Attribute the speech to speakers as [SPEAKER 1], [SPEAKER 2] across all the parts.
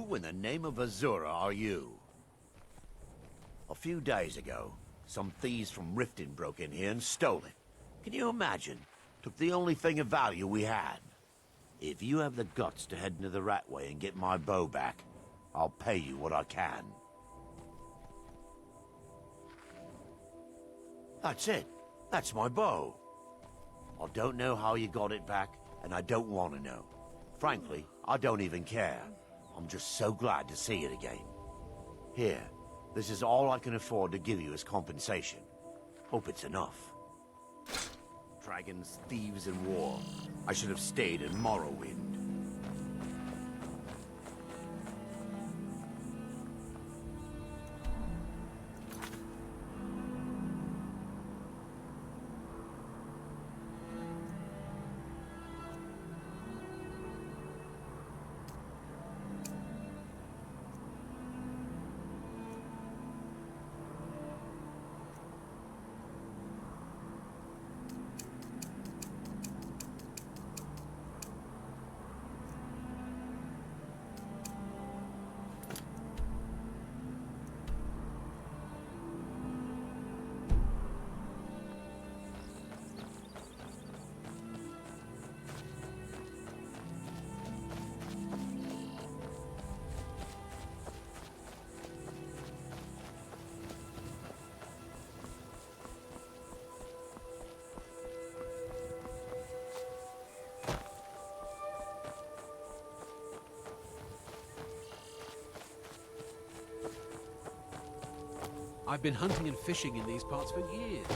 [SPEAKER 1] Who in the name of Azura are you? A few days ago, some thieves from Riften broke in here and stole it. Can you imagine? Took the only thing of value we had. If you have the guts to head into the Ratway and get my bow back, I'll pay you what I can. That's it. That's my bow. I don't know how you got it back, and I don't want to know. Frankly, I don't even care. I'm just so glad to see it again. Here, this is all I can afford to give you as compensation. Hope it's enough. Dragons, thieves, and war. I should have stayed in Morrowind.
[SPEAKER 2] I've been hunting and fishing in these parts for years.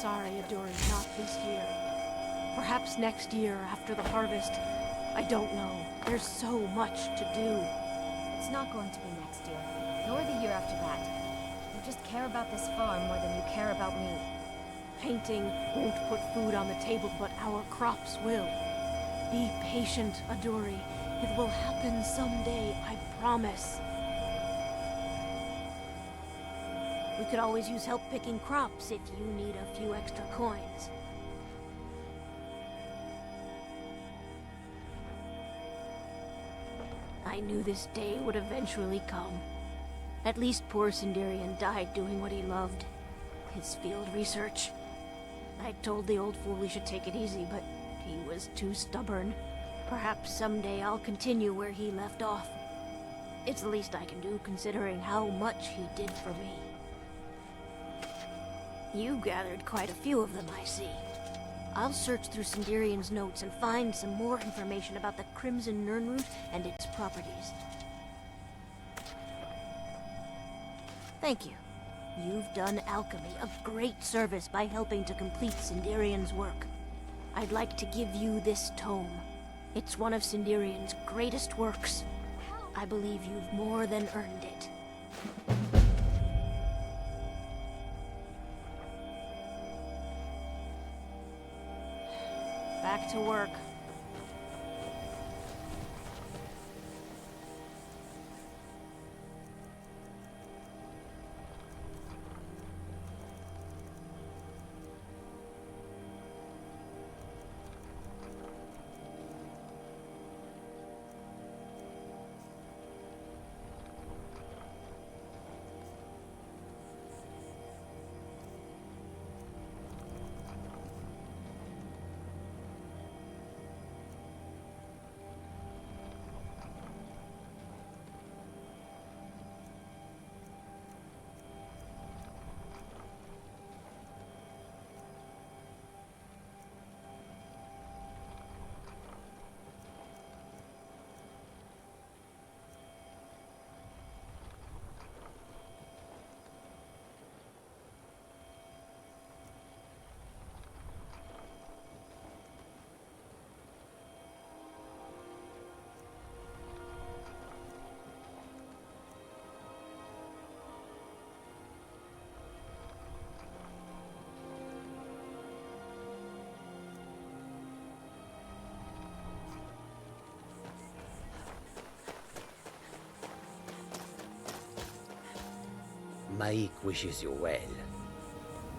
[SPEAKER 3] Sorry, Alduin, not this year. Perhaps next year, after the harvest. I don't know. There's so much to do.
[SPEAKER 4] It's not going to be next year, nor the year after that. You just care about this farm more than you care about me.
[SPEAKER 3] Painting won't put food on the table, but our crops will. Be patient, Adori. It will happen someday, I promise. We could always use help picking crops if you need a few extra coins. I knew this day would eventually come. At least poor Sindarian died doing what he loved. His field research. I told the old fool he should take it easy, but he was too stubborn. Perhaps someday I'll continue where he left off. It's the least I can do, considering how much he did for me. You gathered quite a few of them, I see. I'll search through Sindarian's notes and find some more information about the Crimson Nirnroot and its properties. Thank you. You've done alchemy a great service by helping to complete Sindarian's work. I'd like to give you this tome. It's one of Sindarian's greatest works. I believe you've more than earned it. Back to work.
[SPEAKER 5] Maik wishes you well.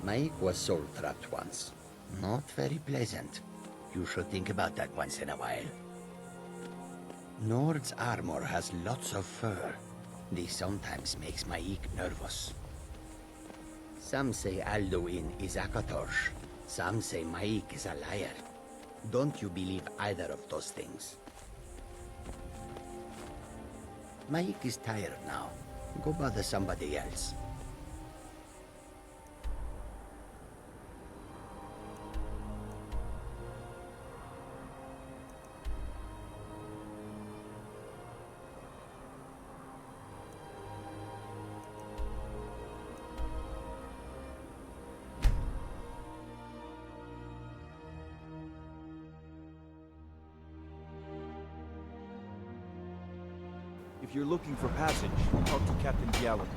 [SPEAKER 5] Maik was soul-trapped once. Not very pleasant. You should think about that once in a while. Nord's armor has lots of fur. This sometimes makes Maik nervous. Some say Alduin is Akatorsh. Some say Maik is a liar. Don't you believe either of those things. Maik is tired now. Go bother somebody else.
[SPEAKER 6] If you're looking for passage, talk to Captain Diallo.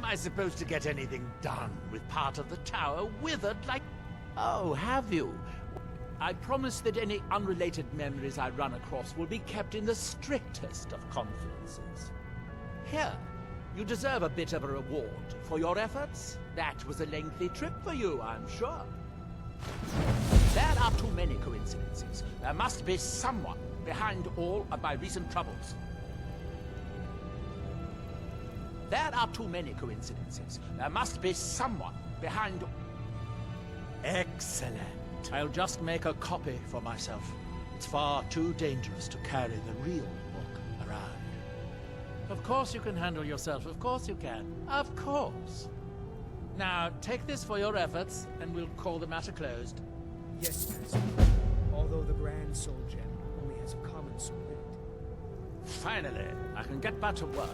[SPEAKER 7] am I supposed to get anything done with part of the tower withered like... Oh, have you? I promise that any unrelated memories I run across will be kept in the strictest of confidences. Here, you deserve a bit of a reward for your efforts. That was a lengthy trip for you, I'm sure. There are too many coincidences. There must be someone behind all of my recent troubles. There are too many coincidences. There must be someone behind... Excellent. I'll just make a copy for myself. It's far too dangerous to carry the real book around. Of course you can handle yourself. Of course you can. Of course. Now, take this for your efforts, and we'll call the matter closed.
[SPEAKER 8] Yes, Master. Although the Grand Soul Gem only has a common soul in it.
[SPEAKER 7] Finally, I can get back to work.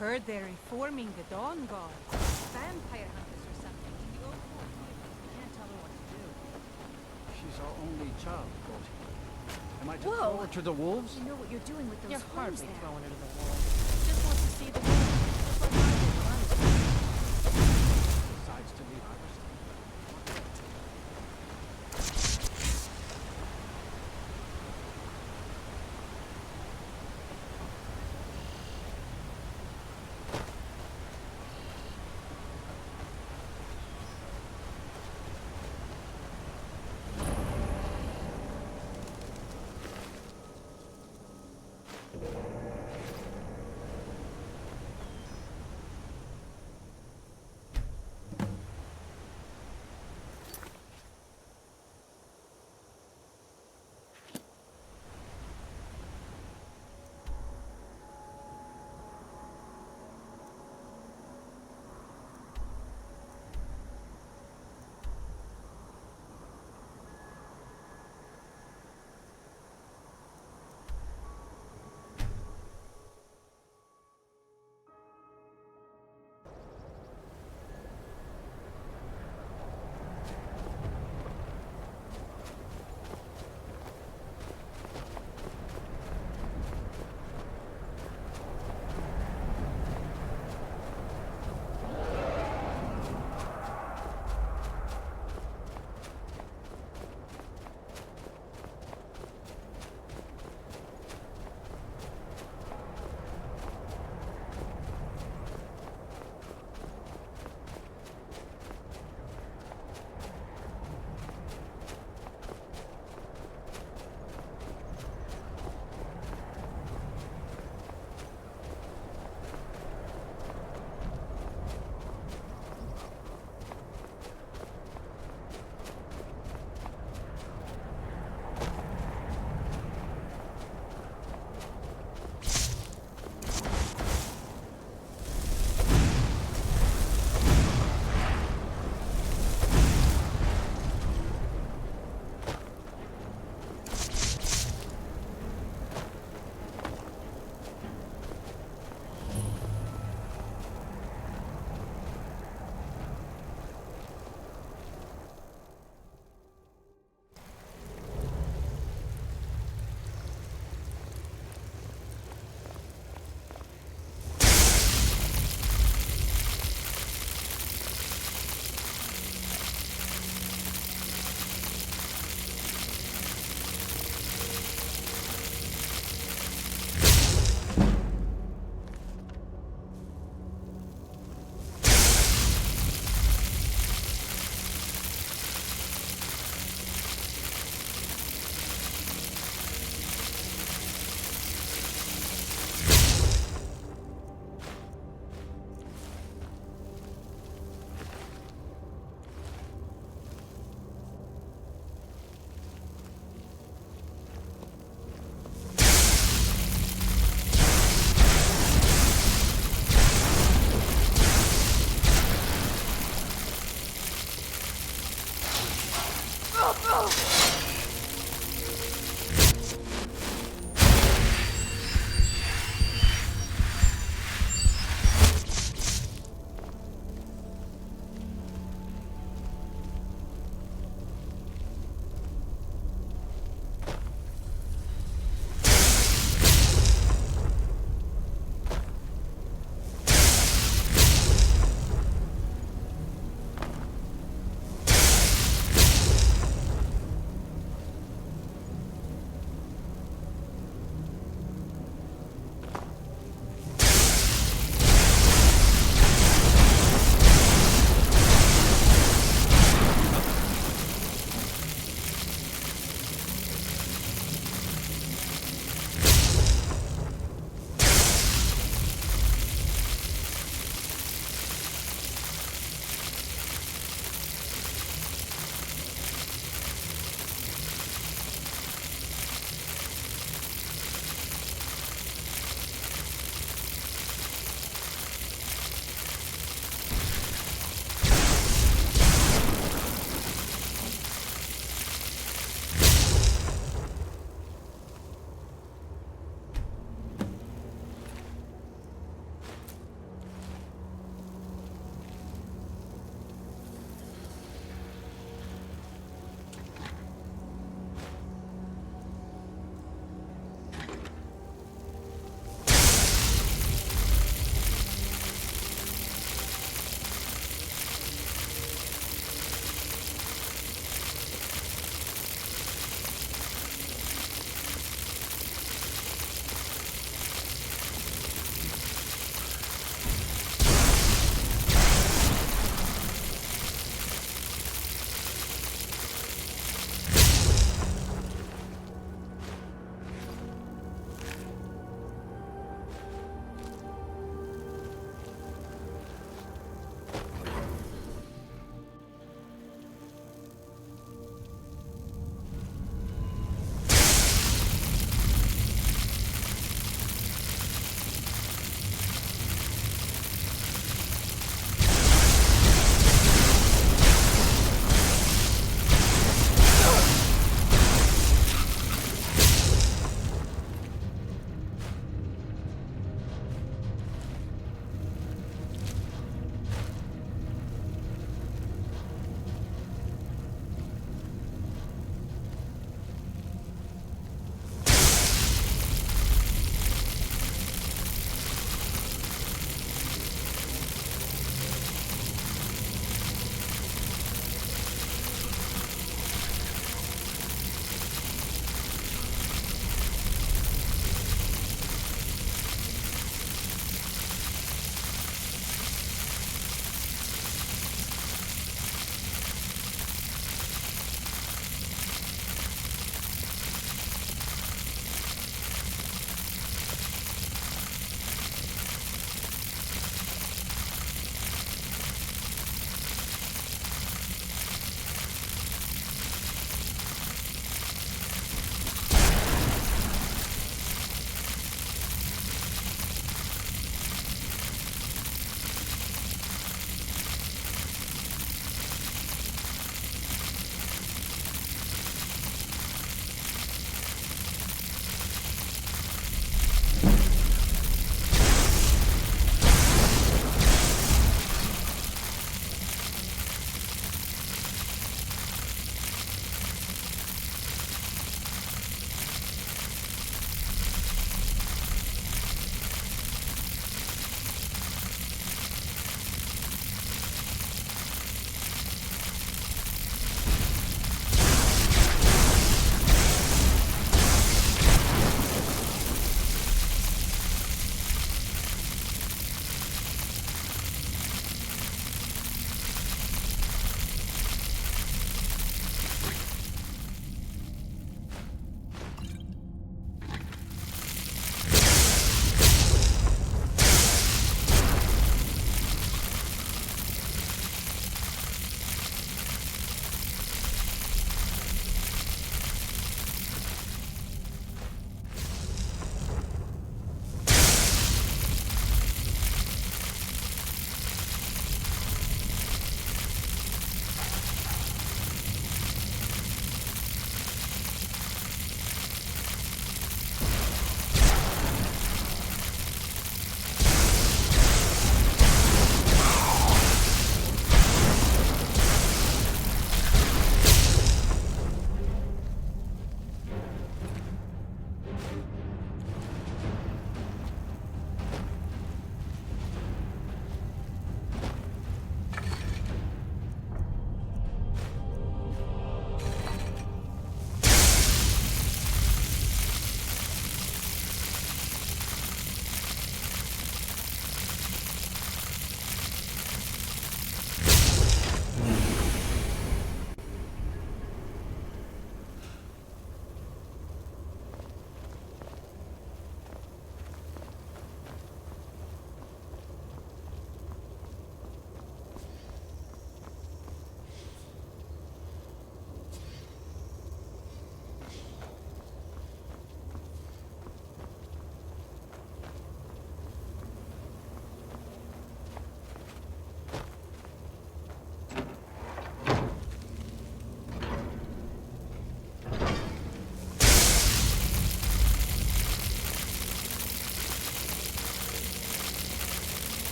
[SPEAKER 9] Heard they're reforming the Dawn Guard. Vampire hunters or something. The old folk, we can't tell her what to do.
[SPEAKER 10] She's our only child, Gorty. Am I to
[SPEAKER 4] Whoa.
[SPEAKER 10] throw her to the wolves?
[SPEAKER 4] You know what you're doing with those
[SPEAKER 9] You're
[SPEAKER 4] homes
[SPEAKER 9] hardly
[SPEAKER 4] there.
[SPEAKER 9] throwing her to the wolves. Just wants to see the world. Just like I did when I was a kid.
[SPEAKER 10] Decides to leave Iverson.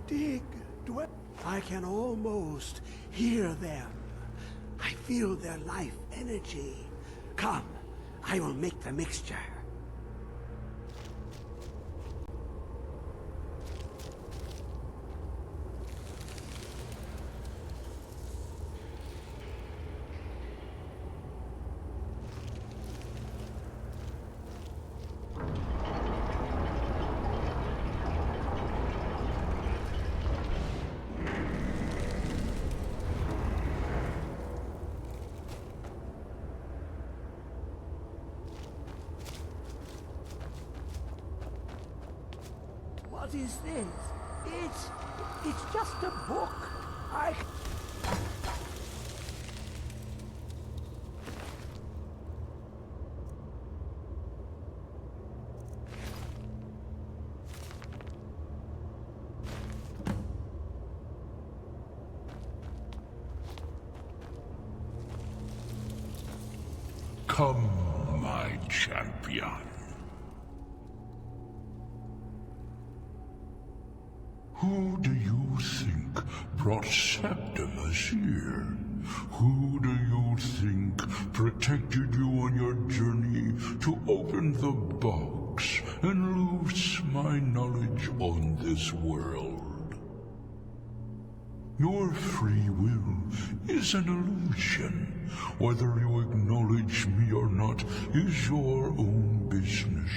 [SPEAKER 8] dig, dwell. I can almost hear them. I feel their life energy. Come, I will make the mixture. What is this? It's just a book.
[SPEAKER 11] Come, my champion. Who do you think brought Septimus here? Who do you think protected you on your journey to open the box and loose my knowledge on this world? Your free will is an illusion. Whether you acknowledge me or not is your own business,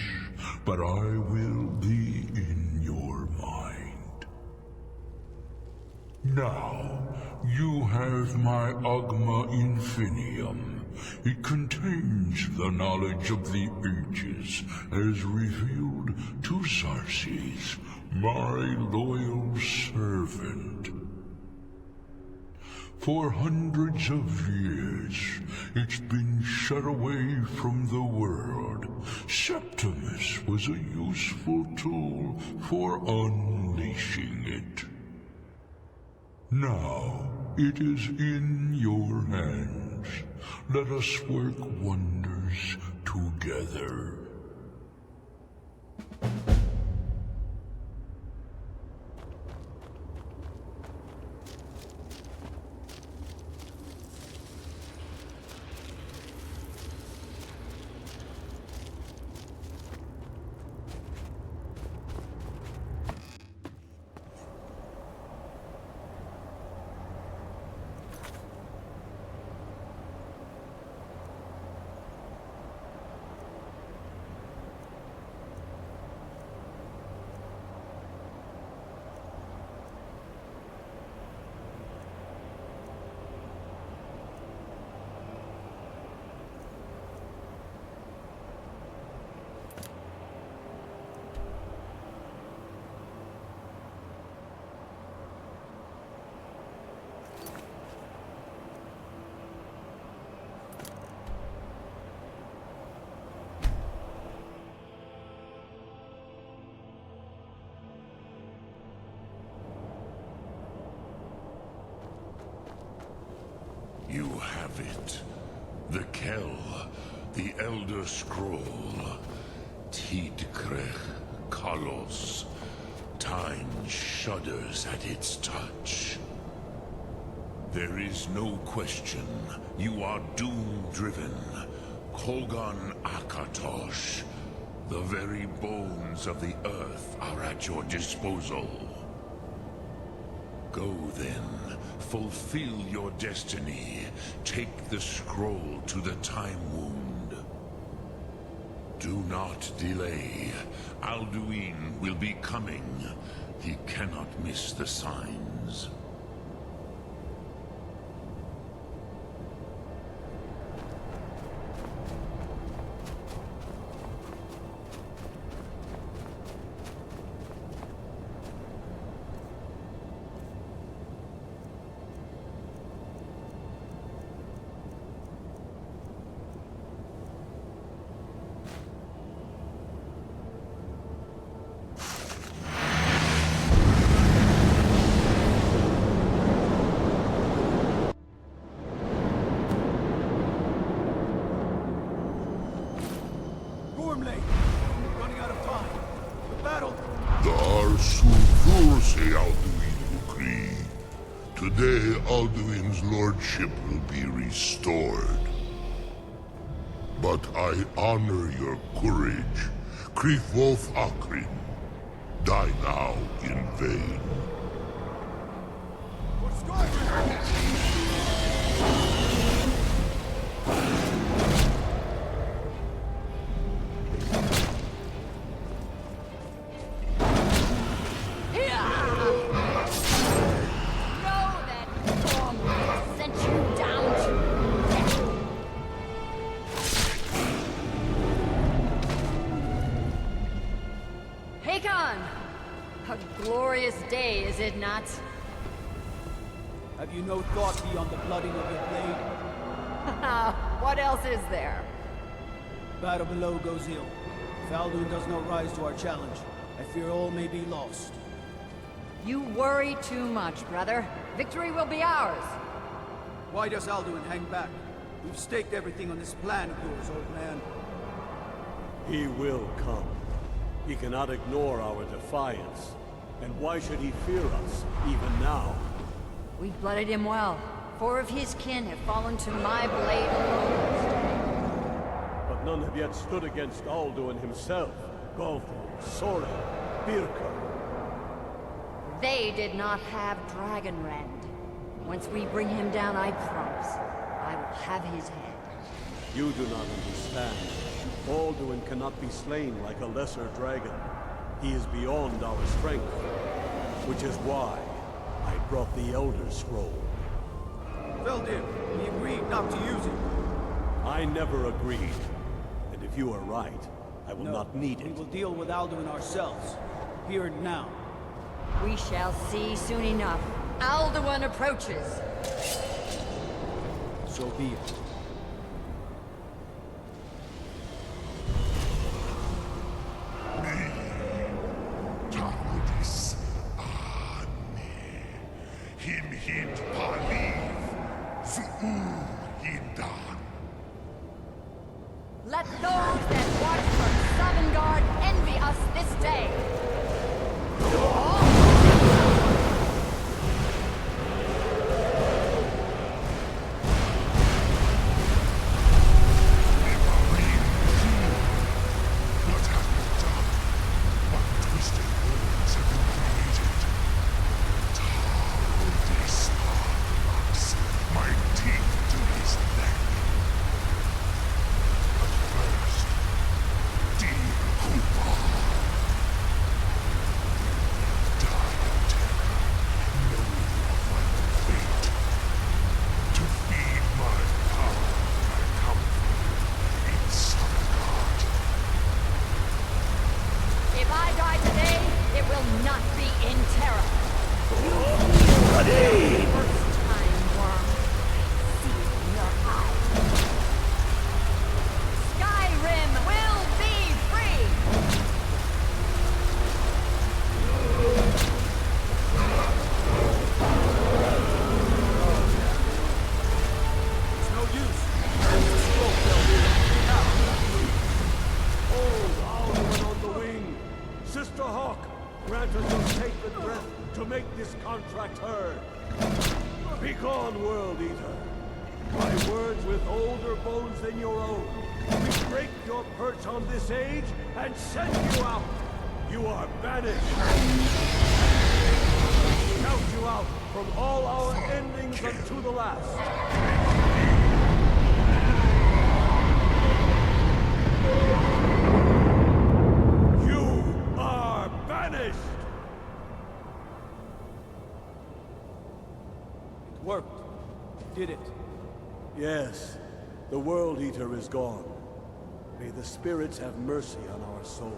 [SPEAKER 11] but I will be in your mind. Now, you have my Agma Infinium. It contains the knowledge of the ages as revealed to Xarxes, my loyal servant. For hundreds of years, it's been shut away from the world. Septimus was a useful tool for unleashing it. Now, it is in your hands. Let us work wonders together.
[SPEAKER 12] You have it. The Kell, the Elder Scroll. Tidkrech Kalos. Time shudders at its touch. There is no question. You are doom-driven. Kogan Akatosh. The very bones of the earth are at your disposal. Go then. Fulfill your destiny. Take the scroll to the Time Wound. Do not delay. Alduin will be coming. He cannot miss the signs.
[SPEAKER 6] Running out of time.
[SPEAKER 10] battle!
[SPEAKER 12] Dar Sulfurse Alduin Ukri. Today, Alduin's lordship will be restored. But I honor your courage. Krief Wolf Akrin. Die now in vain.
[SPEAKER 9] A glorious day, is it not?
[SPEAKER 10] Have you no thought beyond the blooding of your blade?
[SPEAKER 9] What else is there?
[SPEAKER 10] Battle below goes ill. If Alduin does not rise to our challenge, I fear all may be lost.
[SPEAKER 9] You worry too much, brother. Victory will be ours.
[SPEAKER 10] Why does Alduin hang back? We've staked everything on this plan of yours, old man.
[SPEAKER 13] He will come. He cannot ignore our defiance. And why should he fear us, even now?
[SPEAKER 9] We've blooded him well. 4 of his kin have fallen to my blade alone.
[SPEAKER 13] But none have yet stood against Alduin himself. Galthor, Sora, Birka.
[SPEAKER 9] They did not have Dragonrend. Once we bring him down, I promise, I will have his head.
[SPEAKER 13] You do not understand. Alduin cannot be slain like a lesser dragon. He is beyond our strength. Which is why I brought the Elder Scroll.
[SPEAKER 10] Veldir, he agreed not to use it.
[SPEAKER 13] I never agreed. And if you are right, I will not need it.
[SPEAKER 10] We will deal with Alduin ourselves. Here and now.
[SPEAKER 9] We shall see soon enough. Alduin approaches.
[SPEAKER 10] So be it.
[SPEAKER 9] Let those that watch from Sovngarde envy us this day. Skyrim will be free!
[SPEAKER 10] It's no use.
[SPEAKER 13] Oh, Alduin on the wing! Sister Hawk, grant us your sacred breath to make this contract heard. Begone, World Eater. My words with older bones than your own. We break your perch on this age and send you out. You are banished. We count you out from all our endings unto the last. You are banished.
[SPEAKER 10] It worked. Did it?
[SPEAKER 13] Yes, the World Eater is gone. May the spirits have mercy on our souls.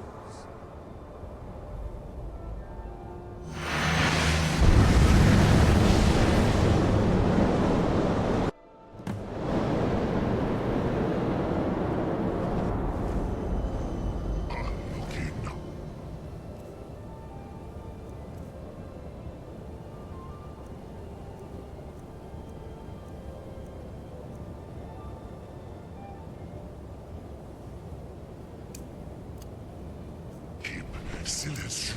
[SPEAKER 11] Silesure.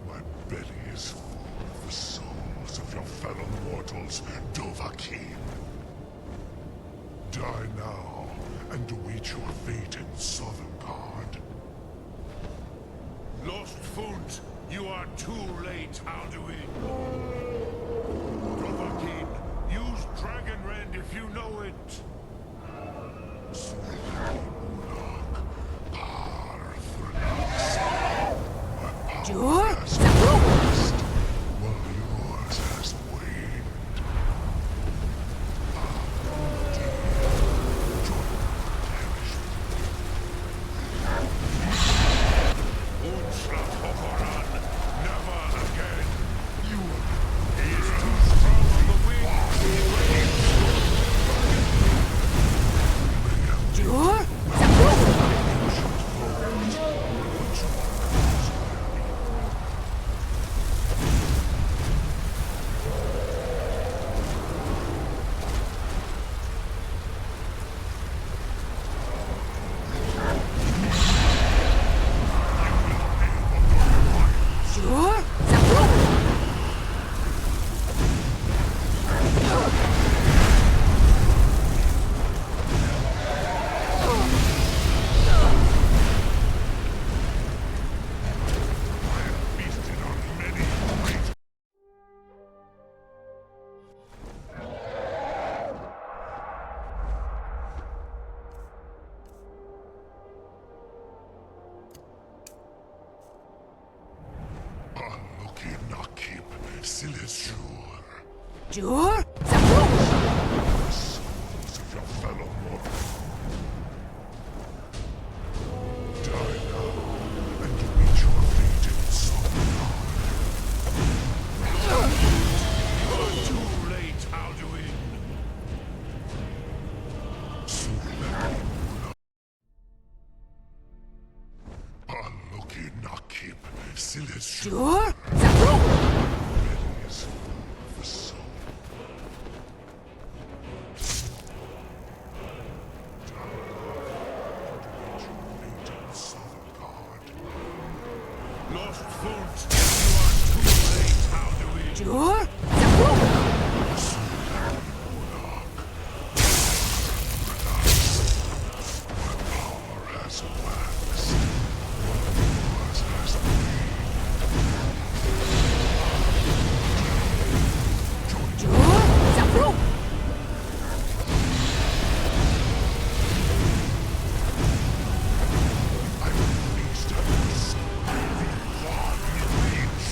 [SPEAKER 11] My belly is full of the souls of your fellow mortals, Dovahkiin. Die now, and await your fate in Sovngarde.
[SPEAKER 12] Lost Funt, you are too late, Alduin. Dovahkiin, use Dragon Rend if you know it.
[SPEAKER 3] Sure.
[SPEAKER 11] While yours has waned.
[SPEAKER 12] Never again. He is too strong on the wings.
[SPEAKER 3] Sure.
[SPEAKER 11] Silesure.
[SPEAKER 3] Sure.
[SPEAKER 11] The souls of your fellow mortals. Die now, and await your fate in Sovngarde.
[SPEAKER 12] You're too late, Alduin.
[SPEAKER 11] Aloki Nakib, Silesure.
[SPEAKER 3] Sure.
[SPEAKER 11] Belly is full of the soul.
[SPEAKER 12] Lost Funt, you are too late, Alduin.
[SPEAKER 3] Sure.
[SPEAKER 11] Power has waxed. Yours has waned. I will feast on this. The one remains.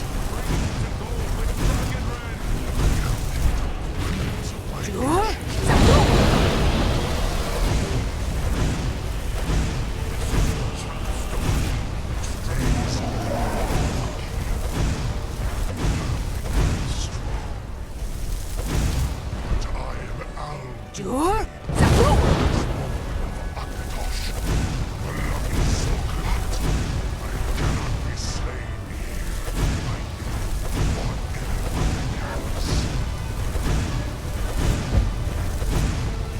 [SPEAKER 12] To go with Dragon Rend.
[SPEAKER 3] Sure.
[SPEAKER 11] But I am Alduin.
[SPEAKER 3] Sure.
[SPEAKER 11] Akatosh, the lucky Sokrat. I cannot be slain here. I know or anyone else.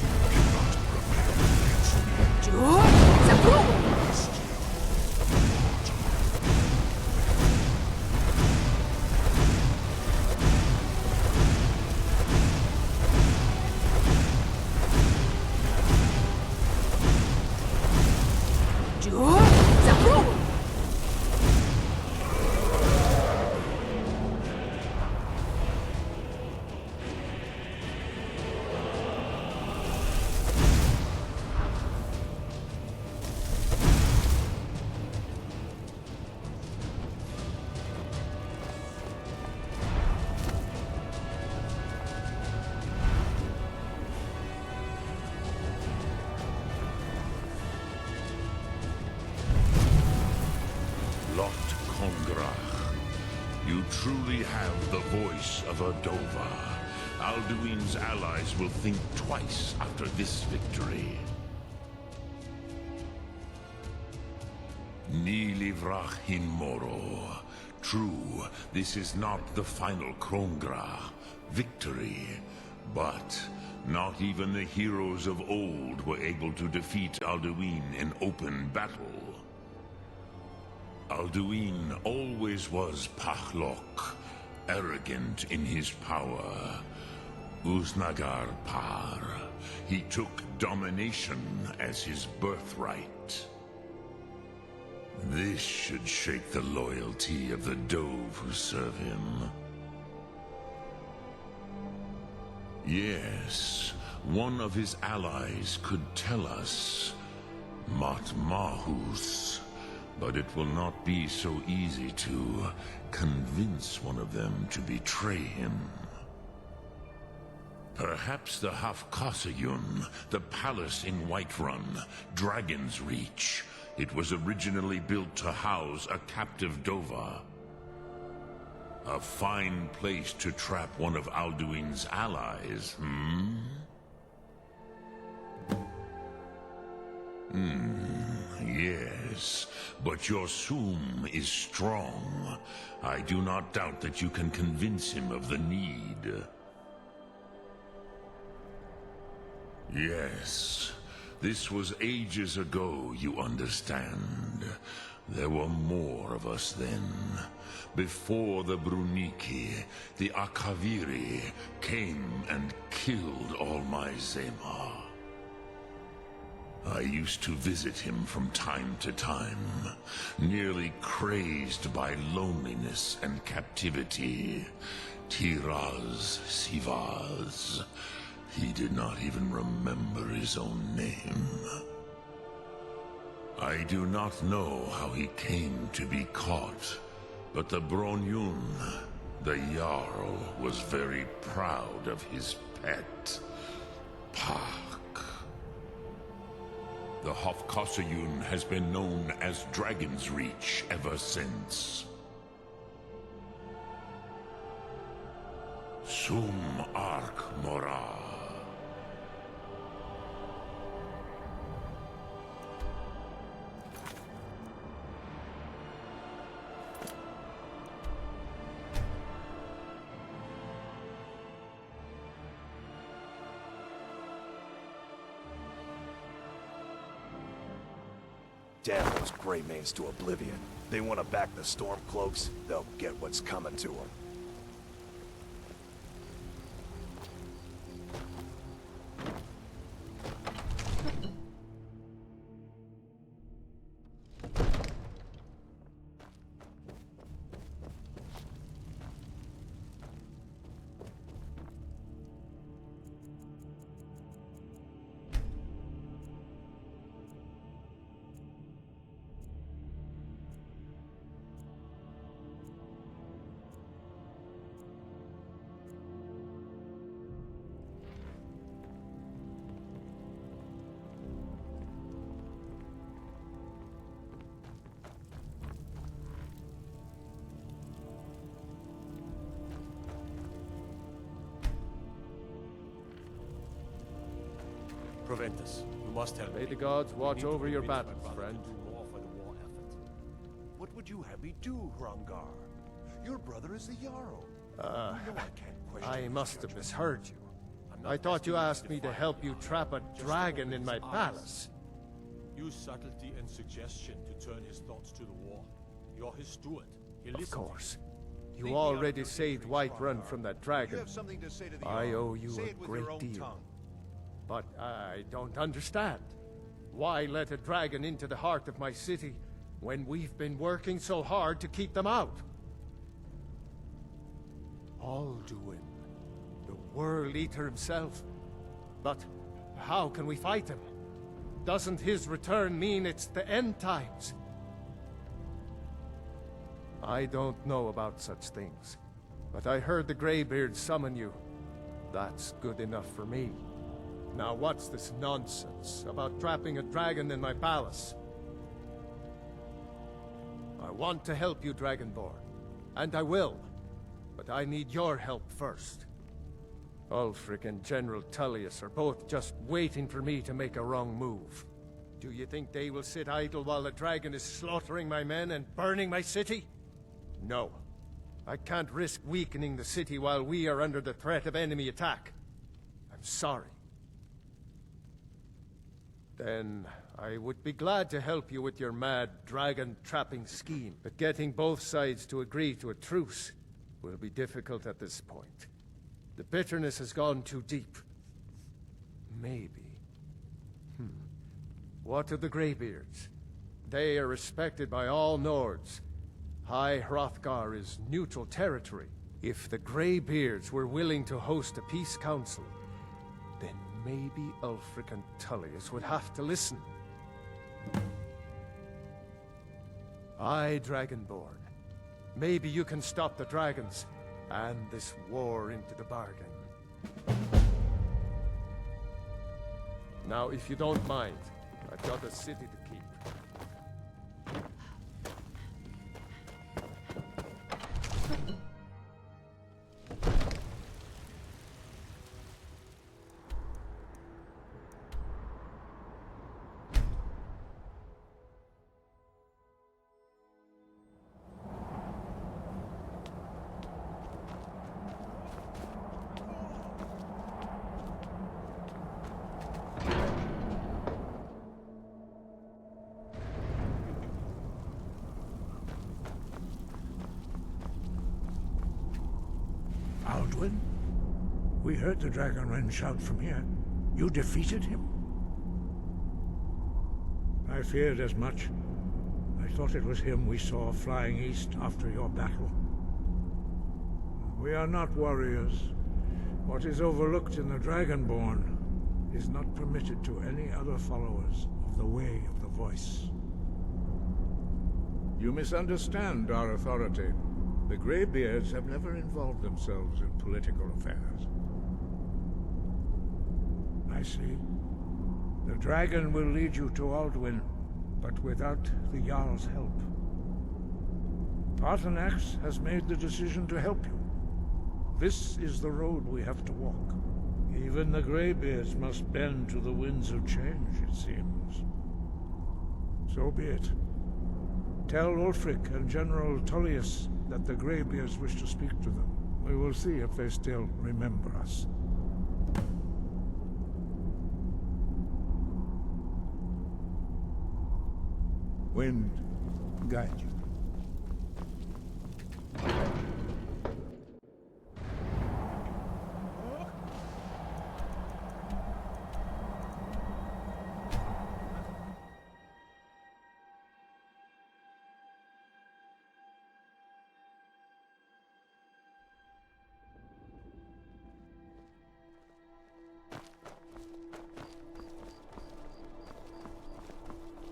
[SPEAKER 11] You cannot prevail against me.
[SPEAKER 3] Sure.
[SPEAKER 11] Still, mortal.
[SPEAKER 3] Sure.
[SPEAKER 12] Lot Kongrach. You truly have the voice of a Dova. Alduin's allies will think twice after this victory. Ni livrach hin moro. True, this is not the final Krongra victory, but not even the heroes of old were able to defeat Alduin in open battle. Alduin always was Pachlok, arrogant in his power. Uznagar Par. He took domination as his birthright. This should shake the loyalty of the Dove who serve him. Yes, one of his allies could tell us. Matmahus. But it will not be so easy to convince one of them to betray him. Perhaps the Hafkasayun, the palace in Whiterun, Dragon's Reach. It was originally built to house a captive Dova. A fine place to trap one of Alduin's allies, Yes, but your Sum is strong. I do not doubt that you can convince him of the need. Yes, this was ages ago, you understand. There were more of us then. Before the Bruniki, the Akaviri came and killed all my Zema. I used to visit him from time to time, nearly crazed by loneliness and captivity. Tiraz Sivaz. He did not even remember his own name. I do not know how he came to be caught, but the Bronyun, the Jarl, was very proud of his pet, Pak. The Hofkosayun has been known as Dragon's Reach ever since. Sum Ark Mora.
[SPEAKER 14] Damn those Greymanes to oblivion. They want to back the Stormcloaks, they'll get what's coming to them.
[SPEAKER 13] Proventus, you must help
[SPEAKER 15] May
[SPEAKER 13] me.
[SPEAKER 15] the gods watch over your battles,
[SPEAKER 13] battles,
[SPEAKER 15] friend.
[SPEAKER 13] Do more for the war effort. What would you have me do, Hrongar? Your brother is the Jarl. You know I can't question
[SPEAKER 15] I
[SPEAKER 13] his
[SPEAKER 15] must have
[SPEAKER 13] judgment.
[SPEAKER 15] misheard you.
[SPEAKER 13] I'm not
[SPEAKER 15] I thought you
[SPEAKER 13] asking
[SPEAKER 15] asked me to
[SPEAKER 13] defy
[SPEAKER 15] help you
[SPEAKER 13] Jarl,
[SPEAKER 15] trap a
[SPEAKER 13] just
[SPEAKER 15] dragon
[SPEAKER 13] open
[SPEAKER 15] in
[SPEAKER 13] his
[SPEAKER 15] my
[SPEAKER 13] eyes.
[SPEAKER 15] palace.
[SPEAKER 13] Use subtlety and suggestion to turn his thoughts to the war. You're his steward. He'll
[SPEAKER 15] Of
[SPEAKER 13] listen to
[SPEAKER 15] course.
[SPEAKER 13] you.
[SPEAKER 15] You already saved Whiterun from that dragon.
[SPEAKER 13] something to say to the
[SPEAKER 15] I
[SPEAKER 13] Jarl.
[SPEAKER 15] owe you
[SPEAKER 13] Say
[SPEAKER 15] a
[SPEAKER 13] it with your
[SPEAKER 15] great
[SPEAKER 13] own
[SPEAKER 15] deal.
[SPEAKER 13] tongue.
[SPEAKER 15] But I don't understand. Why let a dragon into the heart of my city when we've been working so hard to keep them out? Alduin, the World Eater himself. But how can we fight him? Doesn't his return mean it's the end times? I don't know about such things, but I heard the Greybeard summon you. That's good enough for me. Now what's this nonsense about trapping a dragon in my palace? I want to help you, Dragonborn, and I will, but I need your help first. Ulfric and General Tullius are both just waiting for me to make a wrong move. Do you think they will sit idle while the dragon is slaughtering my men and burning my city? No. I can't risk weakening the city while we are under the threat of enemy attack. I'm sorry. then I would be glad to help you with your mad dragon-trapping scheme. But getting both sides to agree to a truce will be difficult at this point. The bitterness has gone too deep. Maybe. What of the Greybeards? They are respected by all Nords. High Hrothgar is neutral territory. If the Greybeards were willing to host a peace council, then maybe Ulfric and Tullius would have to listen. Aye, Dragonborn. Maybe you can stop the dragons, and this war into the bargain. Now, if you don't mind, I've got a city to keep.
[SPEAKER 8] Alduin? We heard the Dragonren shout from here. You defeated him? I feared as much. I thought it was him we saw flying east after your battle. We are not warriors. What is overlooked in the Dragonborn is not permitted to any other followers of the Way of the Voice.
[SPEAKER 16] You misunderstand our authority. The Greybeards have never involved themselves in political affairs.
[SPEAKER 8] I see. The dragon will lead you to Alduin, but without the Jarl's help. Paarthurnax has made the decision to help you. This is the road we have to walk. Even the Greybeards must bend to the winds of change, it seems. So be it. Tell Ulfric and General Tullius that the Greybeards wish to speak to them. We will see if they still remember us. Wind, guide you.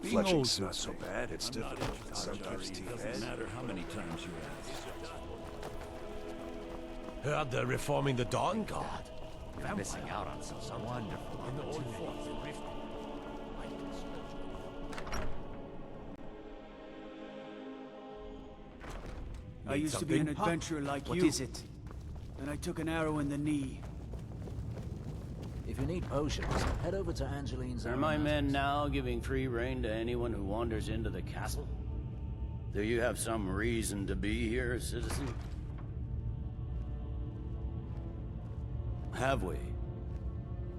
[SPEAKER 14] Fletching's not so bad. It's difficult. Sometimes too bad.
[SPEAKER 17] Doesn't matter how many times you ask.
[SPEAKER 18] Heard they're reforming the Dawn Guard. You're missing out on something wonderful. In the old forts in Rift.
[SPEAKER 10] I used to be an adventurer like you.
[SPEAKER 18] What is it?
[SPEAKER 10] Then I took an arrow in the knee.
[SPEAKER 2] If you need potions, head over to Angeline's.
[SPEAKER 19] Are my men now giving free rein to anyone who wanders into the castle? Do you have some reason to be here, citizen? Have we?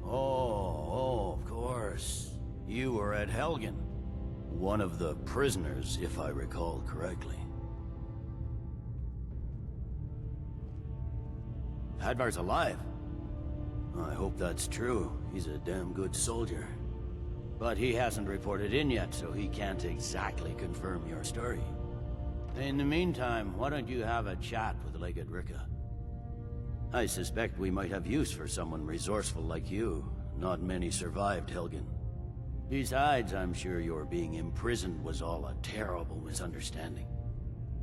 [SPEAKER 19] Oh, of course. You were at Helgen. One of the prisoners, if I recall correctly. Hadvar's alive. I hope that's true. He's a damn good soldier. But he hasn't reported in yet, so he can't exactly confirm your story. In the meantime, why don't you have a chat with Legate Ricka? I suspect we might have use for someone resourceful like you. Not many survived Helgen. Besides, I'm sure your being imprisoned was all a terrible misunderstanding.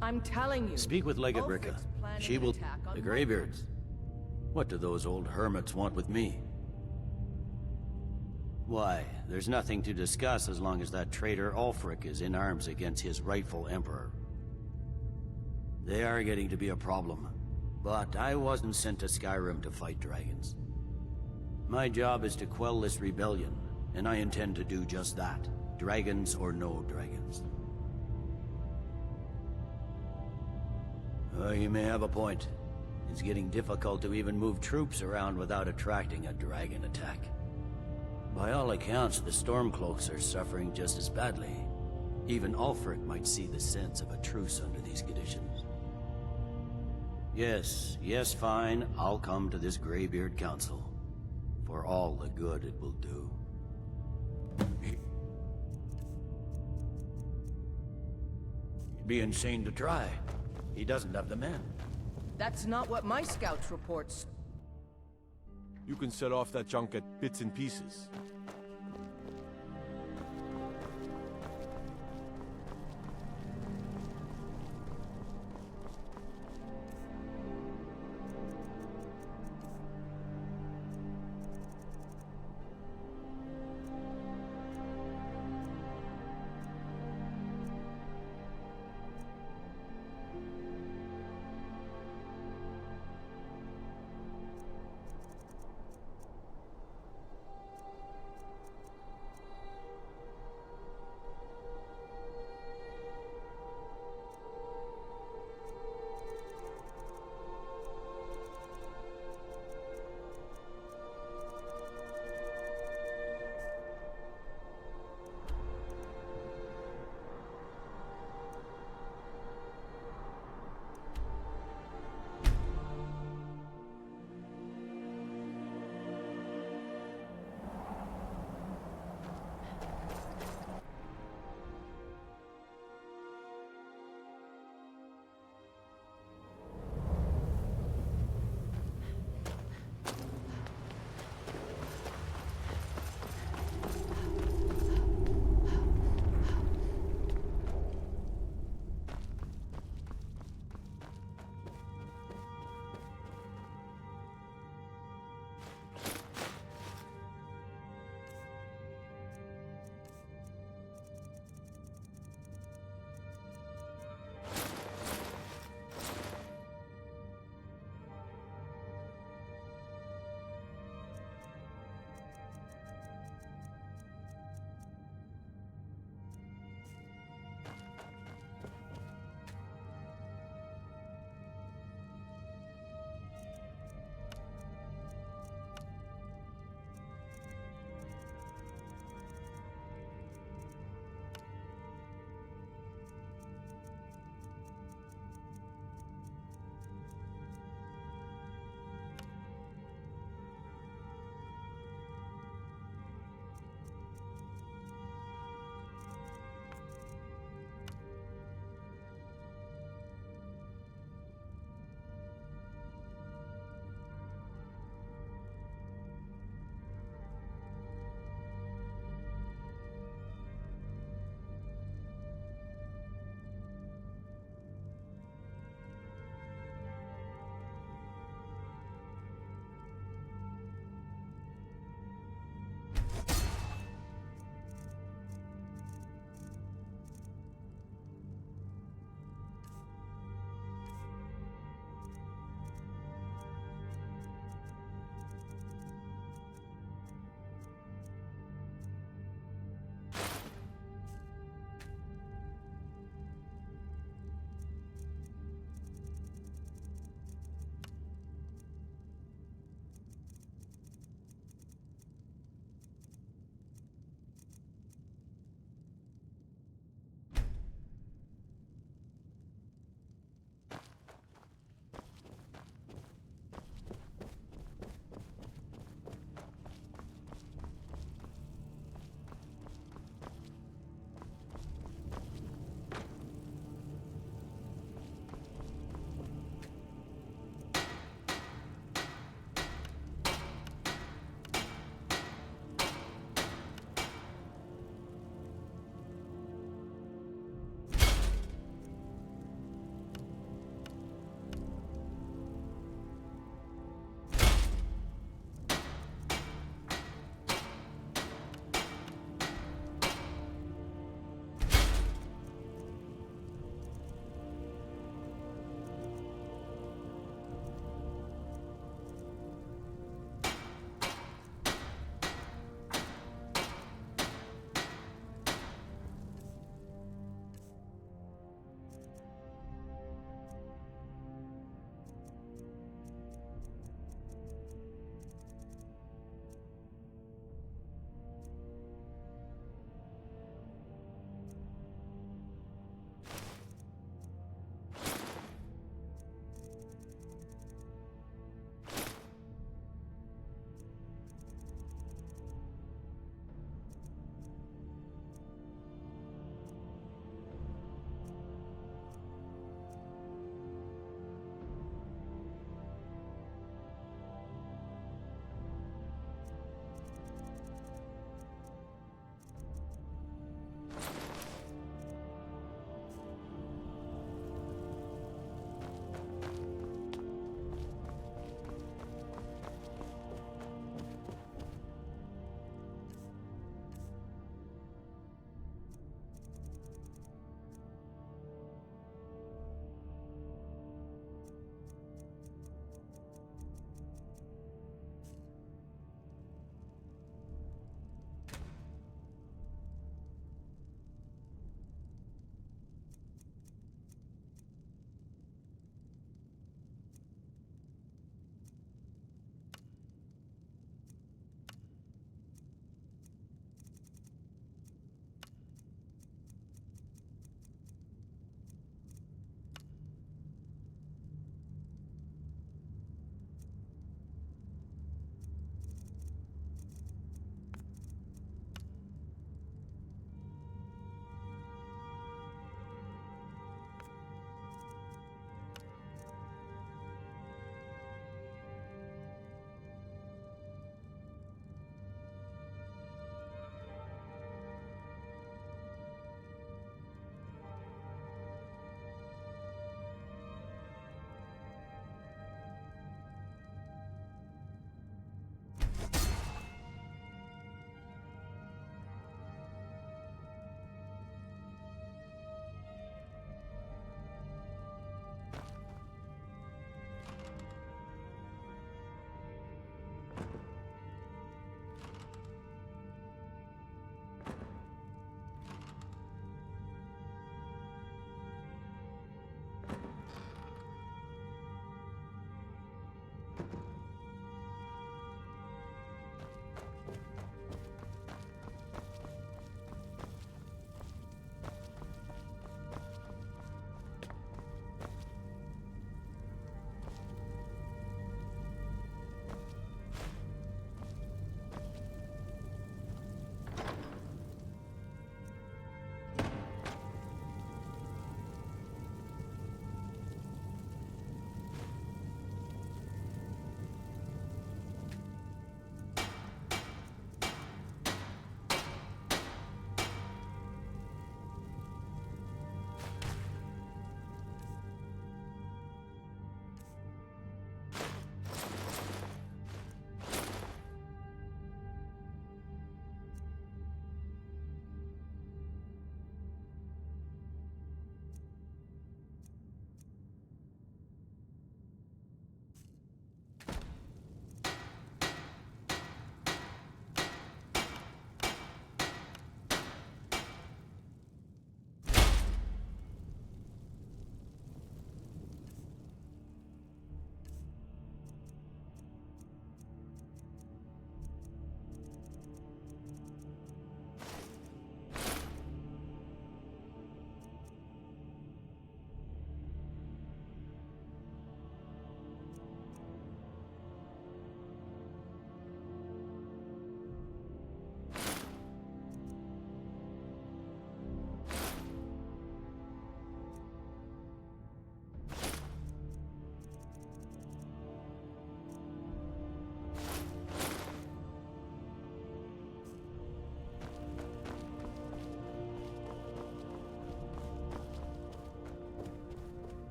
[SPEAKER 9] I'm telling you.
[SPEAKER 19] Speak with Legate Ricka. She will... The Greybeards. What do those old hermits want with me? Why, there's nothing to discuss as long as that traitor Ulfric is in arms against his rightful emperor. They are getting to be a problem, but I wasn't sent to Skyrim to fight dragons. My job is to quell this rebellion, and I intend to do just that, dragons or no dragons. You may have a point. It's getting difficult to even move troops around without attracting a dragon attack. By all accounts, the Stormcloaks are suffering just as badly. Even Ulfric might see the sense of a truce under these conditions. Yes, fine. I'll come to this Greybeard Council. For all the good it will do. It'd be insane to try. He doesn't have the men.
[SPEAKER 20] That's not what my scouts reports.
[SPEAKER 14] You can set off that junk at bits and pieces.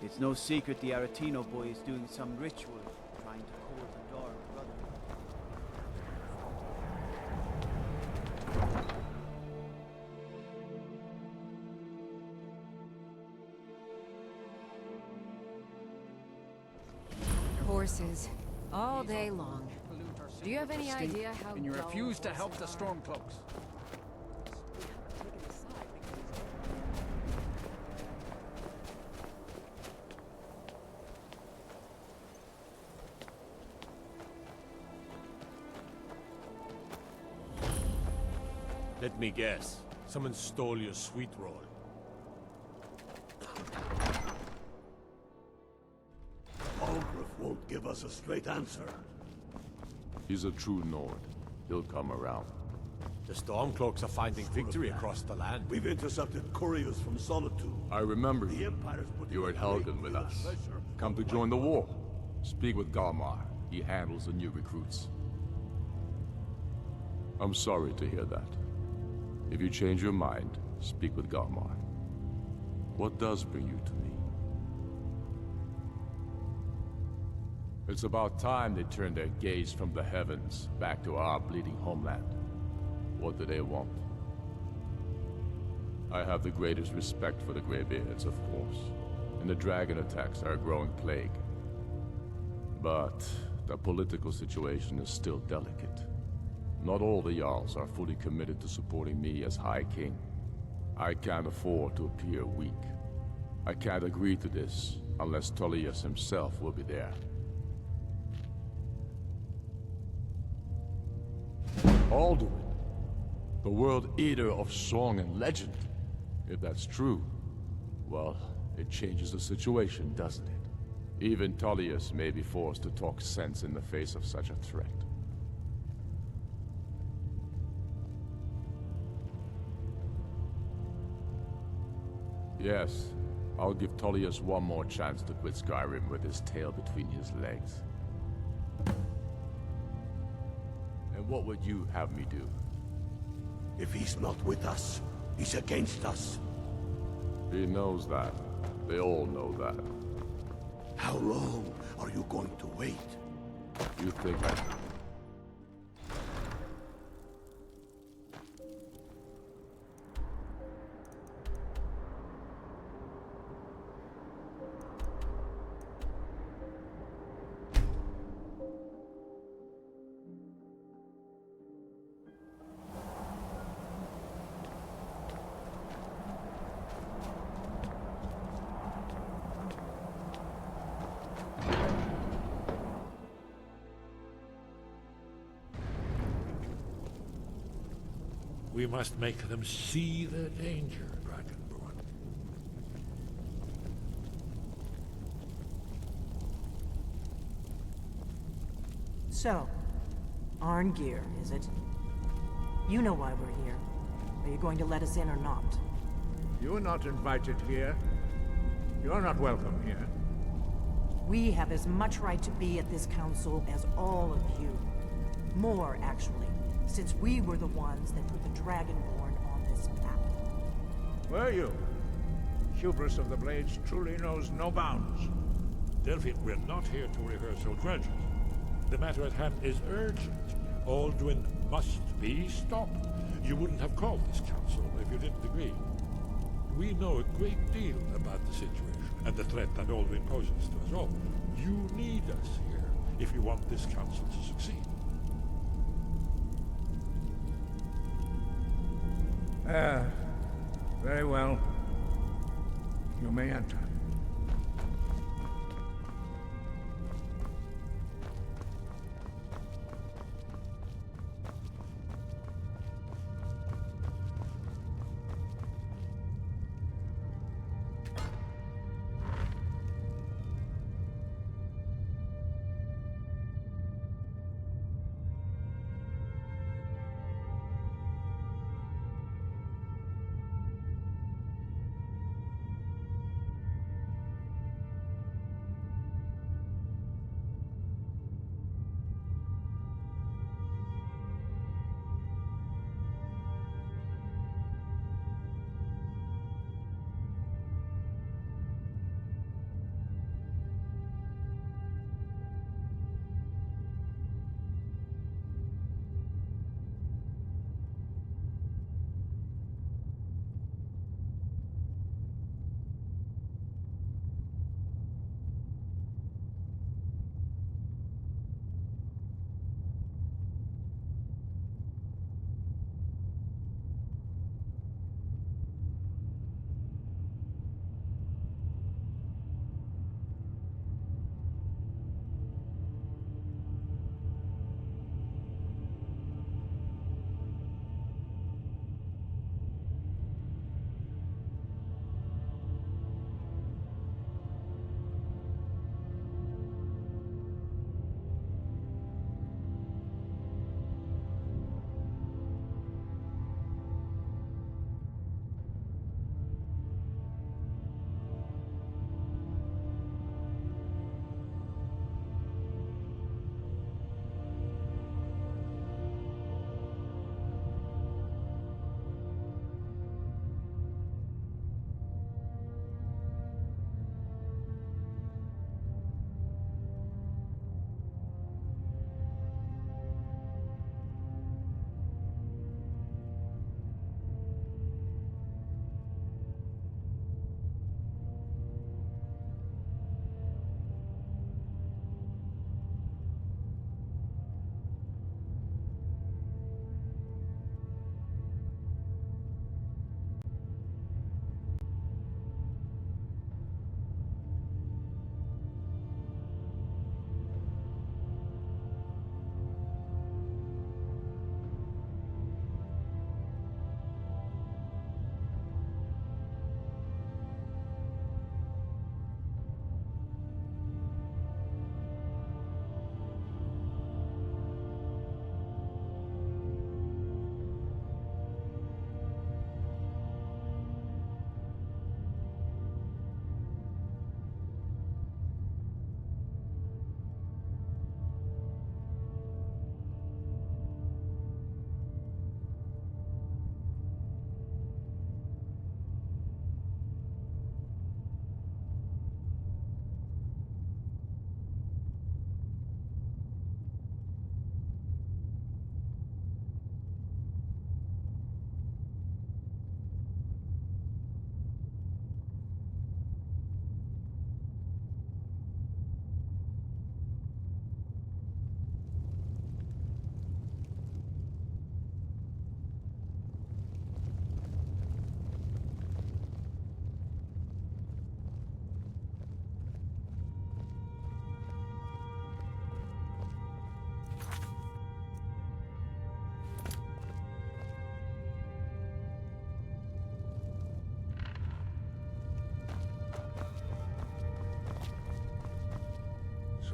[SPEAKER 10] It's no secret the Aretino boy is doing some ritual, trying to court the Dark Brother.
[SPEAKER 9] Horses. All day long. Do you have any idea how
[SPEAKER 18] And you
[SPEAKER 9] dull
[SPEAKER 18] refuse to help the
[SPEAKER 9] horses are?
[SPEAKER 18] Stormcloaks.
[SPEAKER 13] Let me guess. Someone stole your sweet roll.
[SPEAKER 21] Ulgrif won't give us a straight answer.
[SPEAKER 22] He's a true Nord. He'll come around.
[SPEAKER 13] The Stormcloaks are finding victory across the land.
[SPEAKER 21] We've intercepted couriers from Solitude.
[SPEAKER 22] I remember
[SPEAKER 21] The
[SPEAKER 22] you.
[SPEAKER 21] Empire's put
[SPEAKER 22] You were at Helgen with us. Come to join the war. Speak with Galmar. He handles the new recruits. I'm sorry to hear that. If you change your mind, speak with Galmar. What does bring you to me? It's about time they turned their gaze from the heavens back to our bleeding homeland. What do they want? I have the greatest respect for the Greybeards, of course, and the dragon attacks are a growing plague. But the political situation is still delicate. Not all the Jarls are fully committed to supporting me as High King. I can't afford to appear weak. I can't agree to this unless Tullius himself will be there. Alduin, the World Eater of song and legend. If that's true, well, it changes the situation, doesn't it? Even Tullius may be forced to talk sense in the face of such a threat. Yes, I'll give Tullius one more chance to quit Skyrim with his tail between his legs. And what would you have me do?
[SPEAKER 21] If he's not with us, he's against us.
[SPEAKER 22] He knows that. They all know that.
[SPEAKER 21] How long are you going to wait?
[SPEAKER 22] You think I...
[SPEAKER 13] We must make them see their danger, Dragonborn.
[SPEAKER 23] So, Arngeir, is it? You know why we're here. Are you going to let us in or not?
[SPEAKER 16] You're not invited here. You're not welcome here.
[SPEAKER 23] We have as much right to be at this council as all of you. More, actually, since we were the ones that put the Dragonborn on this map.
[SPEAKER 16] Were you? Hubris of the Blades truly knows no bounds.
[SPEAKER 13] Delphine, we're not here to rehearse old grudges. The matter at hand is urgent. Alduin must be stopped. You wouldn't have called this council if you didn't agree. We know a great deal about the situation and the threat that Alduin poses to us all. You need us here if you want this council to succeed.
[SPEAKER 16] Very well. You may enter.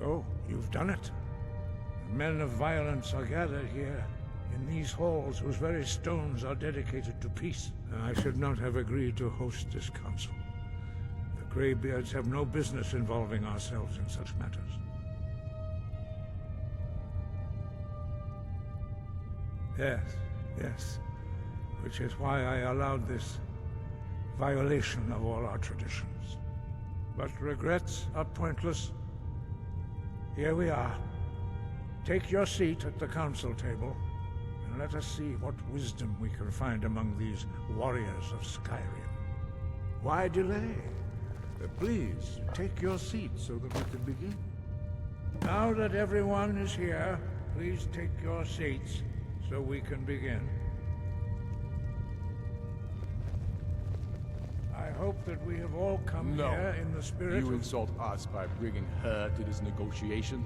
[SPEAKER 8] So, you've done it. The men of violence are gathered here, in these halls whose very stones are dedicated to peace. I should not have agreed to host this council. The Greybeards have no business involving ourselves in such matters. Yes. Which is why I allowed this violation of all our traditions. But regrets are pointless. Here we are. Take your seat at the council table, and let us see what wisdom we can find among these warriors of Skyrim. Why delay? Please, take your seat so that we can begin. Now that everyone is here, please take your seats so we can begin. I hope that we have all come here in the spirit
[SPEAKER 22] You
[SPEAKER 8] of...
[SPEAKER 22] insult us by bringing her to this negotiation?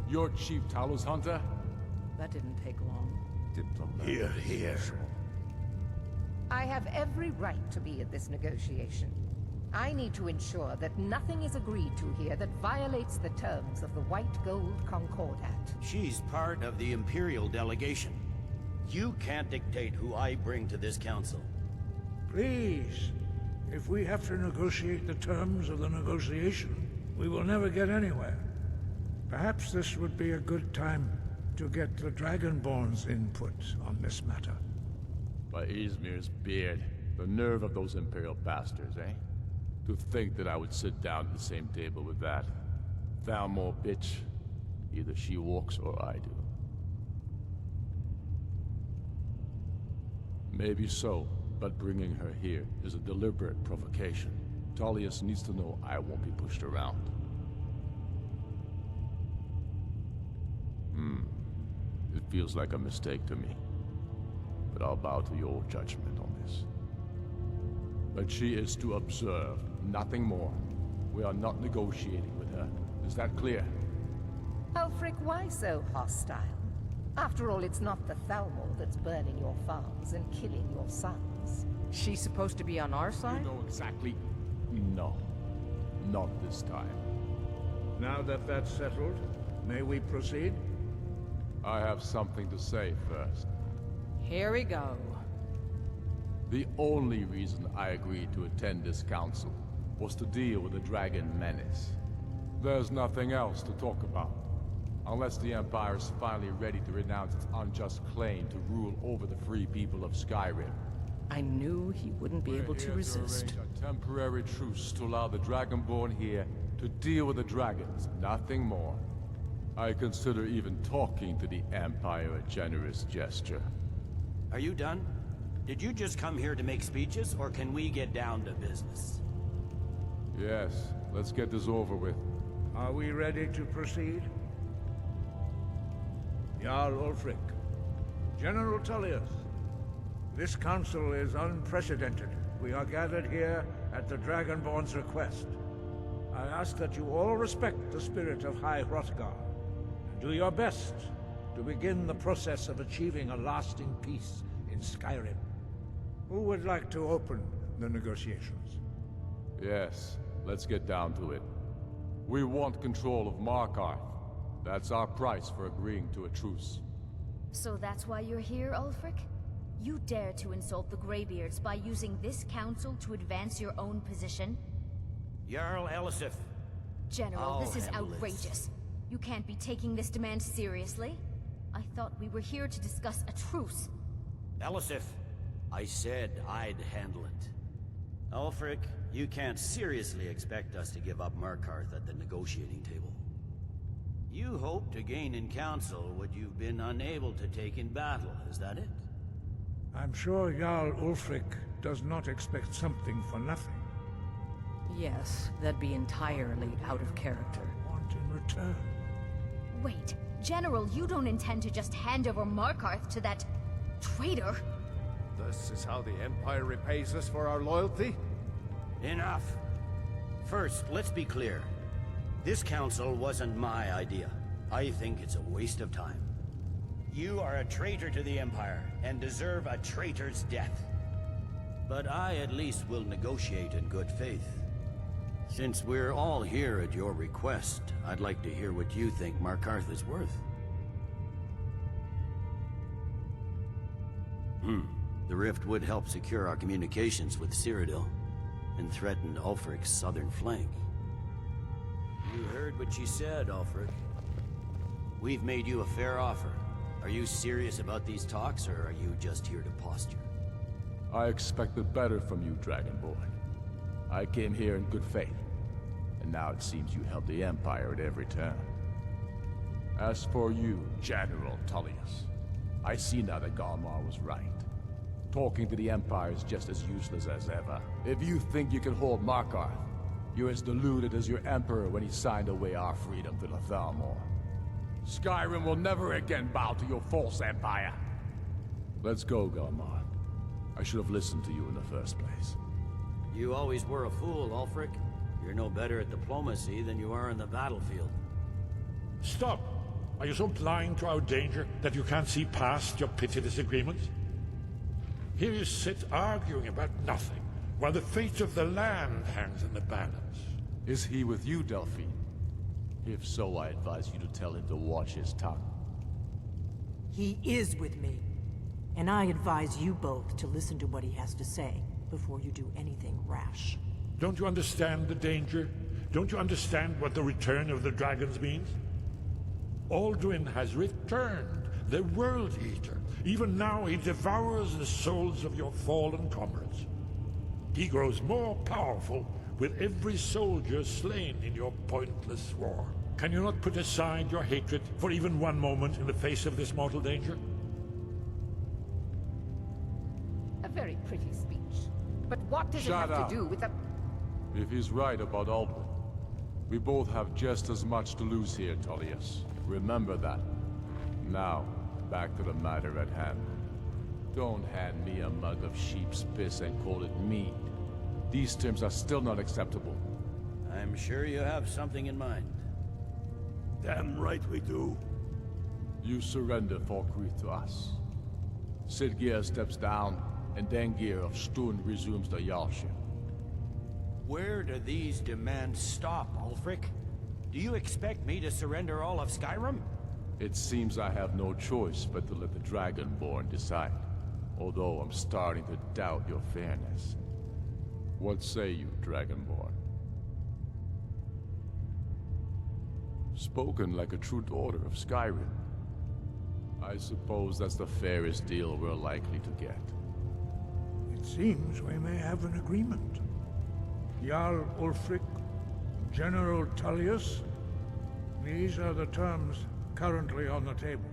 [SPEAKER 22] You're Chief Talos Hunter?
[SPEAKER 9] That didn't take long.
[SPEAKER 21] Here.
[SPEAKER 1] I have every right to be at this negotiation. I need to ensure that nothing is agreed to here that violates the terms of the White Gold Concordat.
[SPEAKER 19] She's part of the Imperial delegation. You can't dictate who I bring to this council.
[SPEAKER 8] Please, if we have to negotiate the terms of the negotiation, we will never get anywhere. Perhaps this would be a good time to get the Dragonborn's input on this matter.
[SPEAKER 22] By Izmir's beard, the nerve of those Imperial bastards, eh? To think that I would sit down at the same table with that Thalmor bitch. Either she walks or I do. Maybe so, but bringing her here is a deliberate provocation. Tullius needs to know I won't be pushed around. It feels like a mistake to me. But I'll bow to your judgment on this. But she is to observe, nothing more. We are not negotiating with her. Is that clear?
[SPEAKER 1] Ulfric, why so hostile? After all, it's not the Thalmor that's burning your farms and killing your sons.
[SPEAKER 20] She's supposed to be on our side?
[SPEAKER 22] You know exactly... No. Not this time.
[SPEAKER 8] Now that that's settled, may we proceed?
[SPEAKER 22] I have something to say first.
[SPEAKER 20] Here we go.
[SPEAKER 22] The only reason I agreed to attend this council was to deal with the Dragon Menace. There's nothing else to talk about. Unless the Empire is finally ready to renounce its unjust claim to rule over the free people of Skyrim.
[SPEAKER 20] I knew he wouldn't be able to resist.
[SPEAKER 22] To arrange a temporary truce to allow the Dragonborn here to deal with the dragons, nothing more. I consider even talking to the Empire a generous gesture.
[SPEAKER 19] Are you done? Did you just come here to make speeches, or can we get down to business?
[SPEAKER 22] Yes, let's get this over with.
[SPEAKER 8] Are we ready to proceed? Jarl Ulfric, General Tullius, this council is unprecedented. We are gathered here at the Dragonborn's request. I ask that you all respect the spirit of High Hrothgar, and do your best to begin the process of achieving a lasting peace in Skyrim. Who would like to open the negotiations?
[SPEAKER 22] Yes, let's get down to it. We want control of Markarth. That's our price for agreeing to a truce.
[SPEAKER 4] So that's why you're here, Ulfric? You dare to insult the Greybeards by using this council to advance your own position?
[SPEAKER 19] Jarl Elisif.
[SPEAKER 4] General, this is
[SPEAKER 19] handle
[SPEAKER 4] outrageous. You can't be taking this demand seriously. I thought we were here to discuss a truce.
[SPEAKER 19] Elisif, I said I'd handle it. Ulfric, you can't seriously expect us to give up Markarth at the negotiating table. You hoped to gain in council what you've been unable to take in battle, is that it?
[SPEAKER 8] I'm sure Jarl Ulfric does not expect something for nothing.
[SPEAKER 20] Yes, that'd be entirely out of character.
[SPEAKER 8] Want in return?
[SPEAKER 4] Wait, General, you don't intend to just hand over Markarth to that traitor?
[SPEAKER 15] This is how the Empire repays us for our loyalty?
[SPEAKER 19] Enough. First, let's be clear. This council wasn't my idea. I think it's a waste of time. You are a traitor to the Empire, and deserve a traitor's death. But I at least will negotiate in good faith. Since we're all here at your request, I'd like to hear what you think Markarth is worth. The rift would help secure our communications with Cyrodiil, and threaten Ulfric's southern flank. You heard what she said, Ulfric. We've made you a fair offer. Are you serious about these talks, or are you just here to posture?
[SPEAKER 22] I expected better from you, Dragonborn. I came here in good faith, and now it seems you help the Empire at every turn. As for you, General Tullius, I see now that Galmar was right. Talking to the Empire is just as useless as ever. If you think you can hold Markarth, you're as deluded as your Emperor when he signed away our freedom to the Thalmor. Skyrim will never again bow to your false empire. Let's go, Galmar. I should have listened to you in the first place.
[SPEAKER 19] You always were a fool, Ulfric. You're no better at diplomacy than you are in the battlefield.
[SPEAKER 8] Stop! Are you so blind to our danger that you can't see past your petty disagreements? Here you sit arguing about nothing, while the fate of the land hangs in the balance.
[SPEAKER 22] Is he with you, Delphine? If so, I advise you to tell him to watch his tongue.
[SPEAKER 23] He is with me. And I advise you both to listen to what he has to say before you do anything rash.
[SPEAKER 8] Don't you understand the danger? Don't you understand what the return of the dragons means? Alduin has returned, the World Eater. Even now he devours the souls of your fallen comrades. He grows more powerful with every soldier slain in your pointless war. Can you not put aside your hatred for even one moment in the face of this mortal danger?
[SPEAKER 1] A very pretty speech. But what does
[SPEAKER 22] Shut
[SPEAKER 1] it have
[SPEAKER 22] up.
[SPEAKER 1] to do with the...
[SPEAKER 22] If he's right about Alduin, we both have just as much to lose here, Tullius. Remember that. Now, back to the matter at hand. Don't hand me a mug of sheep's piss and call it mead. These terms are still not acceptable.
[SPEAKER 19] I'm sure you have something in mind.
[SPEAKER 21] Damn right we do.
[SPEAKER 22] You surrender Falkreath to us. Sidgeir steps down, and Dengir of Stun resumes the Jarlship.
[SPEAKER 19] Where do these demands stop, Ulfric? Do you expect me to surrender all of Skyrim?
[SPEAKER 22] It seems I have no choice but to let the Dragonborn decide, although I'm starting to doubt your fairness. What say you, Dragonborn? Spoken like a true daughter of Skyrim. I suppose that's the fairest deal we're likely to get.
[SPEAKER 8] It seems we may have an agreement. Jarl Ulfric, General Tullius, these are the terms currently on the table.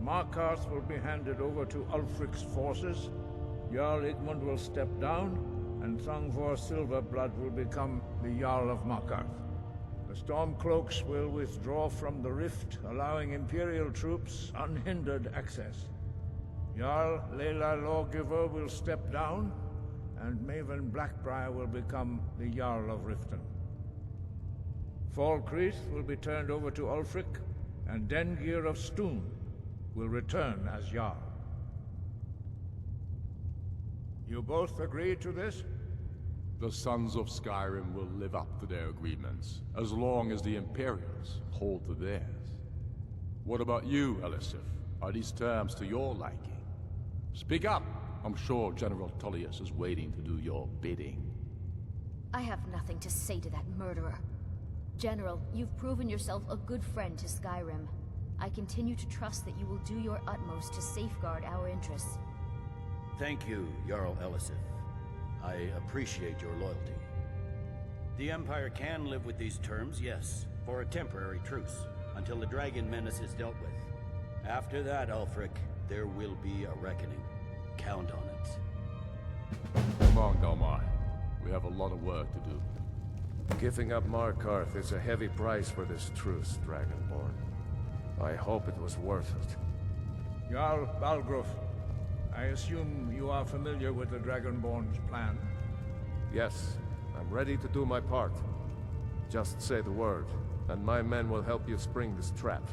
[SPEAKER 8] Markarth will be handed over to Ulfric's forces, Jarl Igmund will step down, and Thangvor Silverblood will become the Jarl of Markarth. The Stormcloaks will withdraw from the rift, allowing Imperial troops unhindered access. Jarl Leila Lawgiver will step down, and Maven Blackbriar will become the Jarl of Riften. Falkreath will be turned over to Ulfric, and Dengir of Stun will return as Jarl. You both agree to this?
[SPEAKER 22] The Sons of Skyrim will live up to their agreements, as long as the Imperials hold to theirs. What about you, Elisif? Are these terms to your liking? Speak up! I'm sure General Tullius is waiting to do your bidding.
[SPEAKER 4] I have nothing to say to that murderer. General, you've proven yourself a good friend to Skyrim. I continue to trust that you will do your utmost to safeguard our interests.
[SPEAKER 19] Thank you, Jarl Elisif. I appreciate your loyalty. The Empire can live with these terms, yes, for a temporary truce, until the dragon menace is dealt with. After that, Ulfric, there will be a reckoning. Count on it.
[SPEAKER 22] Come on, Galmar. We have a lot of work to do.
[SPEAKER 15] Giving up Markarth is a heavy price for this truce, Dragonborn. I hope it was worth it.
[SPEAKER 8] Jarl Balgruuf, I assume you are familiar with the Dragonborn's plan?
[SPEAKER 15] Yes, I'm ready to do my part. Just say the word, and my men will help you spring this trap.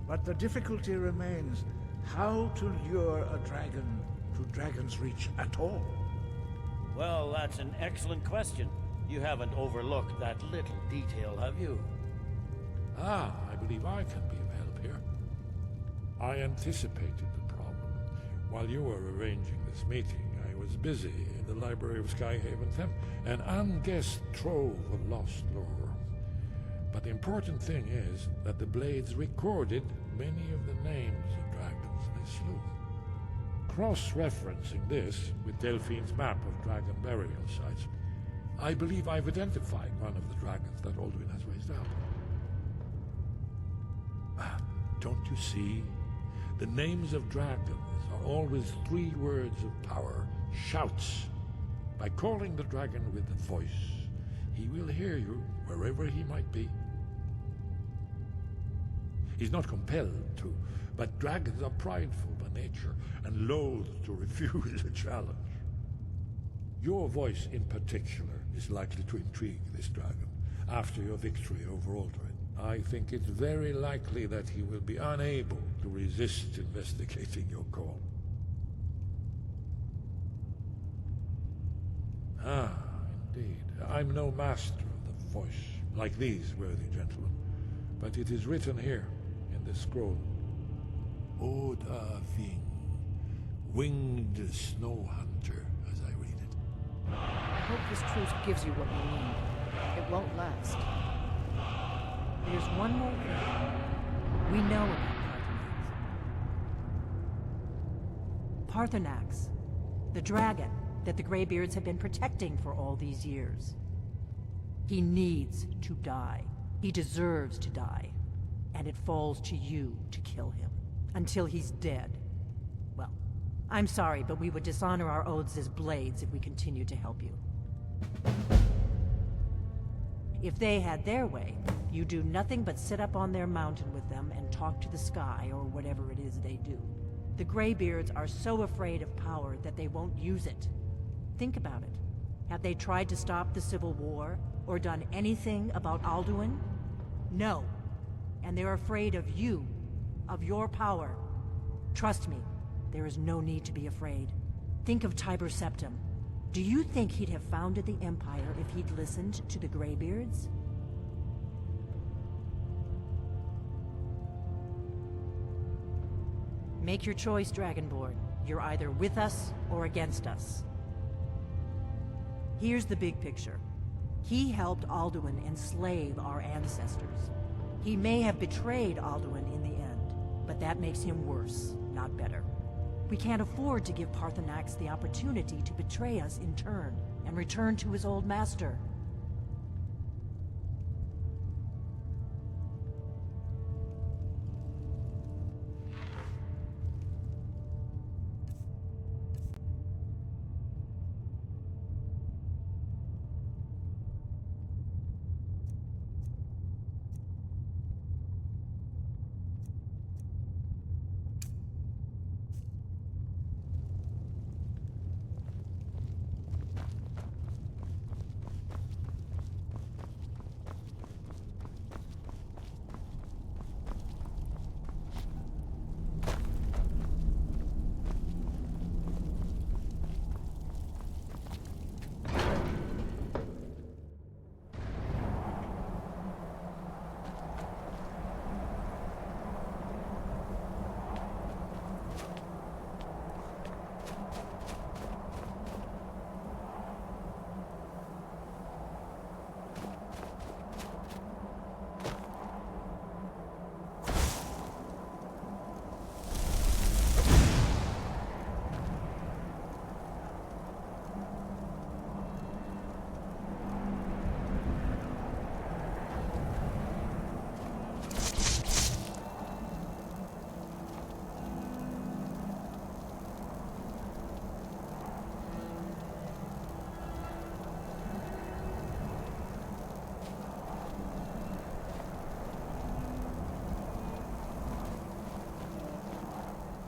[SPEAKER 8] But the difficulty remains how to lure a dragon to Dragon's Reach at all.
[SPEAKER 19] Well, that's an excellent question.
[SPEAKER 5] You haven't overlooked that little detail, have you?
[SPEAKER 8] Ah, I believe I can be of help here. I anticipated the problem. While you were arranging this meeting, I was busy in the library of Skyhaven Temple, an unguessed trove of lost lore. But the important thing is that the Blades recorded many of the names of dragons they slew. Cross-referencing this with Delphine's map of dragon burial sites, I believe I've identified one of the dragons that Alduin has raised up. Don't you see? The names of dragons are always 3 words of power, shouts. By calling the dragon with the voice, he will hear you wherever he might be. He's not compelled to, but dragons are prideful by nature and loath to refuse a challenge. Your voice in particular is likely to intrigue this dragon after your victory over Alduin. I think it's very likely that he will be unable to resist investigating your call. Ah, indeed. I'm no master of the voice, like these worthy gentlemen, but it is written here in this scroll. Oda Ving, winged snow hunter, as I read it.
[SPEAKER 23] I hope this truce gives you what you need. It won't last. There's one more thing. We know about Parthenax, the dragon that the Greybeards have been protecting for all these years. He needs to die. He deserves to die. And it falls to you to kill him. Until he's dead. Well, I'm sorry, but we would dishonor our oaths as Blades if we continued to help you. If they had their way, you do nothing but sit up on their mountain with them and talk to the sky, or whatever it is they do. The Greybeards are so afraid of power that they won't use it. Think about it. Have they tried to stop the Civil War, or done anything about Alduin? No. And they're afraid of you, of your power. Trust me, there is no need to be afraid. Think of Tiber Septim. Do you think he'd have founded the Empire if he'd listened to the Greybeards? Make your choice, Dragonborn. You're either with us or against us. Here's the big picture. He helped Alduin enslave our ancestors. He may have betrayed Alduin in the end, but that makes him worse, not better. We can't afford to give Parthenax the opportunity to betray us in turn, and return to his old master.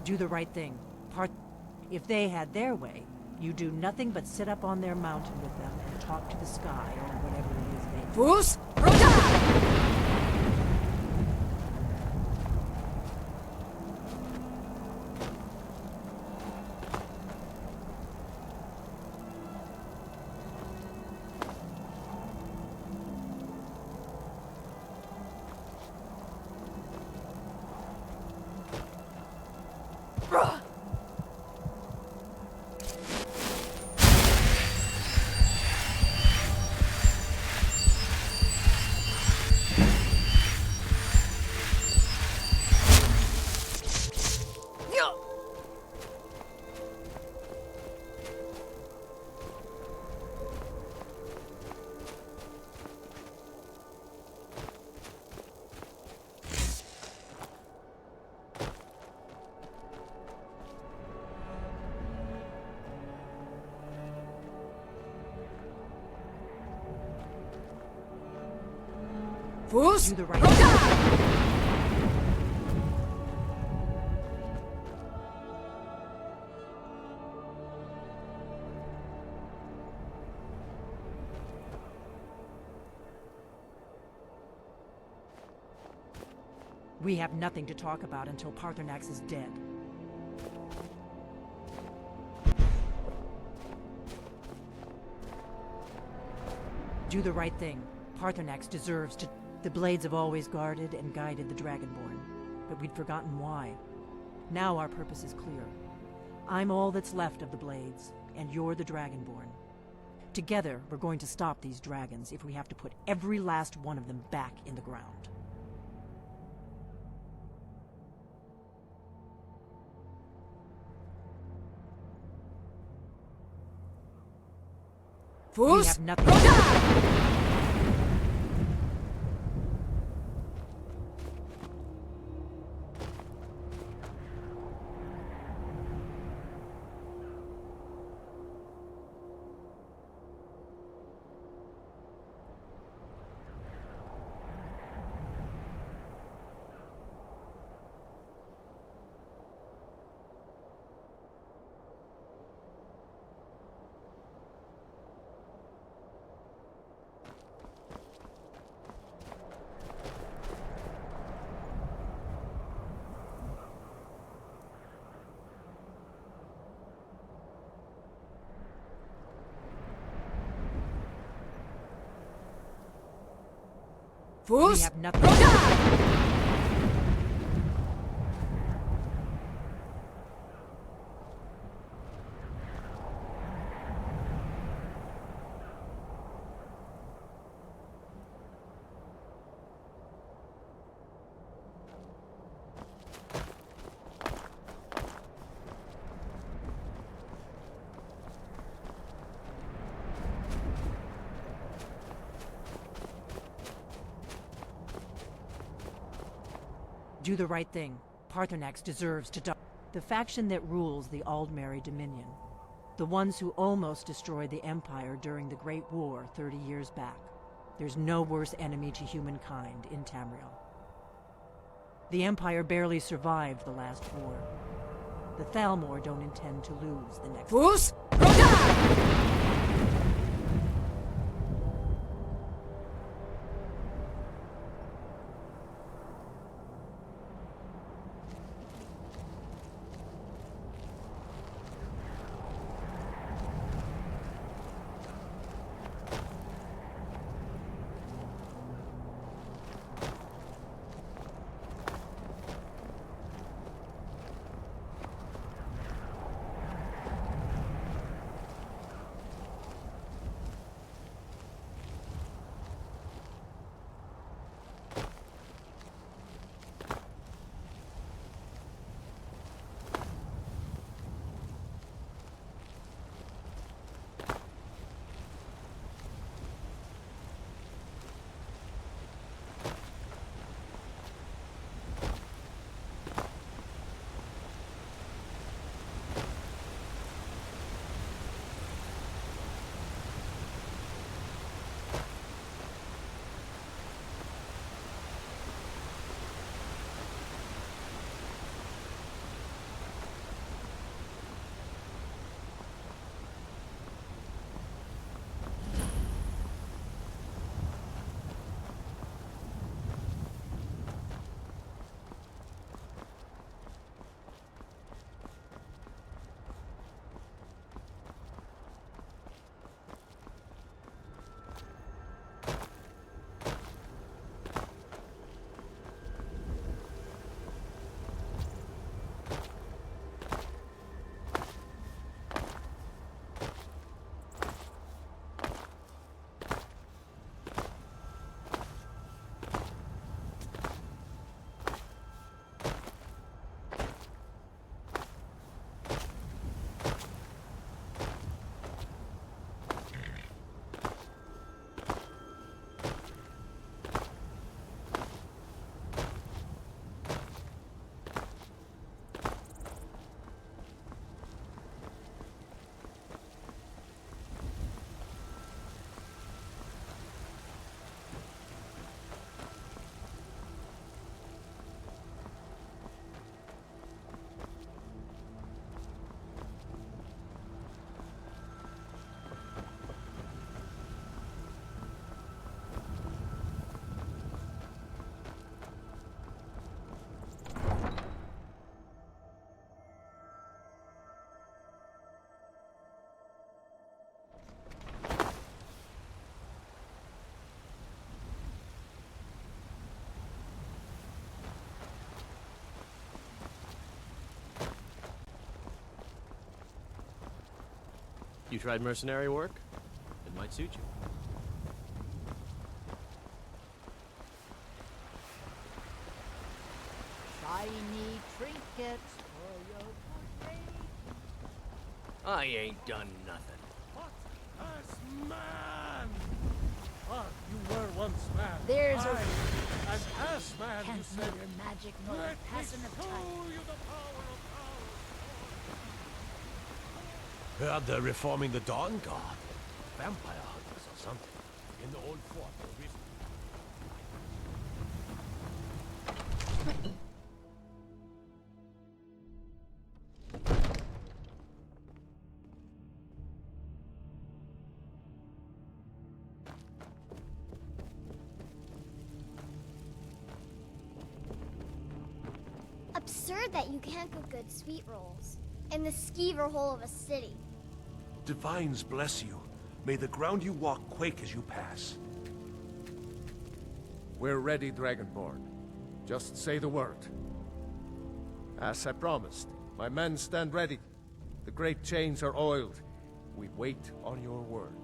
[SPEAKER 23] Do the right thing. If they had their way, you do nothing but sit up on their mountain with them and talk to the sky or whatever it is they do.
[SPEAKER 3] Fus Rota!
[SPEAKER 23] Do the right thing. We have nothing to talk about until Paarthurnax is dead. Do the right thing. Paarthurnax deserves to... The Blades have always guarded and guided the Dragonborn, but we'd forgotten why. Now our purpose is clear. I'm all that's left of the Blades, and you're the Dragonborn. Together, we're going to stop these dragons if we have to put every last one of them back in the ground. We have nothing. We have nothing. Do the right thing. Paarthurnax deserves to die. The faction that rules the Aldmeri Dominion. The ones who almost destroyed the Empire during the Great War 30 years back. There's no worse enemy to humankind in Tamriel. The Empire barely survived the last war. The Thalmor don't intend to lose the next... Fus!
[SPEAKER 6] You tried mercenary work? It might suit you.
[SPEAKER 7] Shiny trinkets for your good lady.
[SPEAKER 6] I ain't done nothing.
[SPEAKER 13] As man! Ah, you were once man.
[SPEAKER 7] There's a
[SPEAKER 13] An ass man,
[SPEAKER 7] can't
[SPEAKER 13] you said.
[SPEAKER 7] neither magic nor
[SPEAKER 13] Let
[SPEAKER 7] the
[SPEAKER 13] me
[SPEAKER 7] passing of
[SPEAKER 13] show
[SPEAKER 7] time.
[SPEAKER 13] you the power of
[SPEAKER 18] Heard they're reforming the Dawn Guard. Vampire hunters or something. In the old fort.
[SPEAKER 11] Absurd that you can't cook good sweet rolls in the skeever hole of a city.
[SPEAKER 21] Divines bless you. May the ground you walk quake as you pass.
[SPEAKER 15] We're ready, Dragonborn. Just say the word. As I promised, my men stand ready. The great chains are oiled. We wait on your word.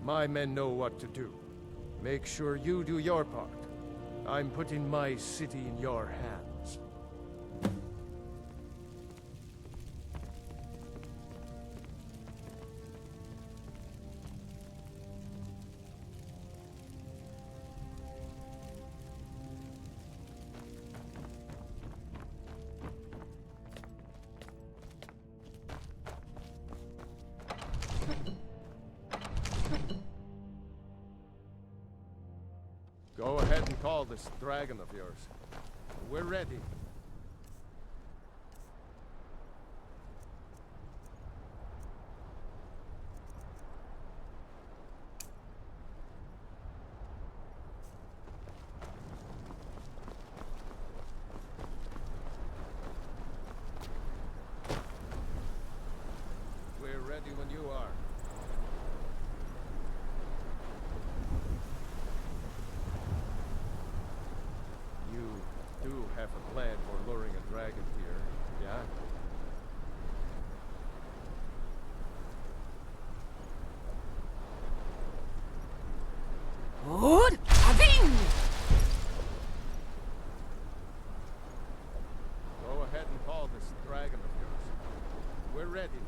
[SPEAKER 15] My men know what to do. Make sure you do your part. I'm putting my city in your hands. Go ahead and call this dragon of yours. We're ready. We're ready when you are. You do have a plan for luring a dragon here, yeah?
[SPEAKER 3] Good! Aving!
[SPEAKER 15] Go ahead and call this dragon of yours. We're ready.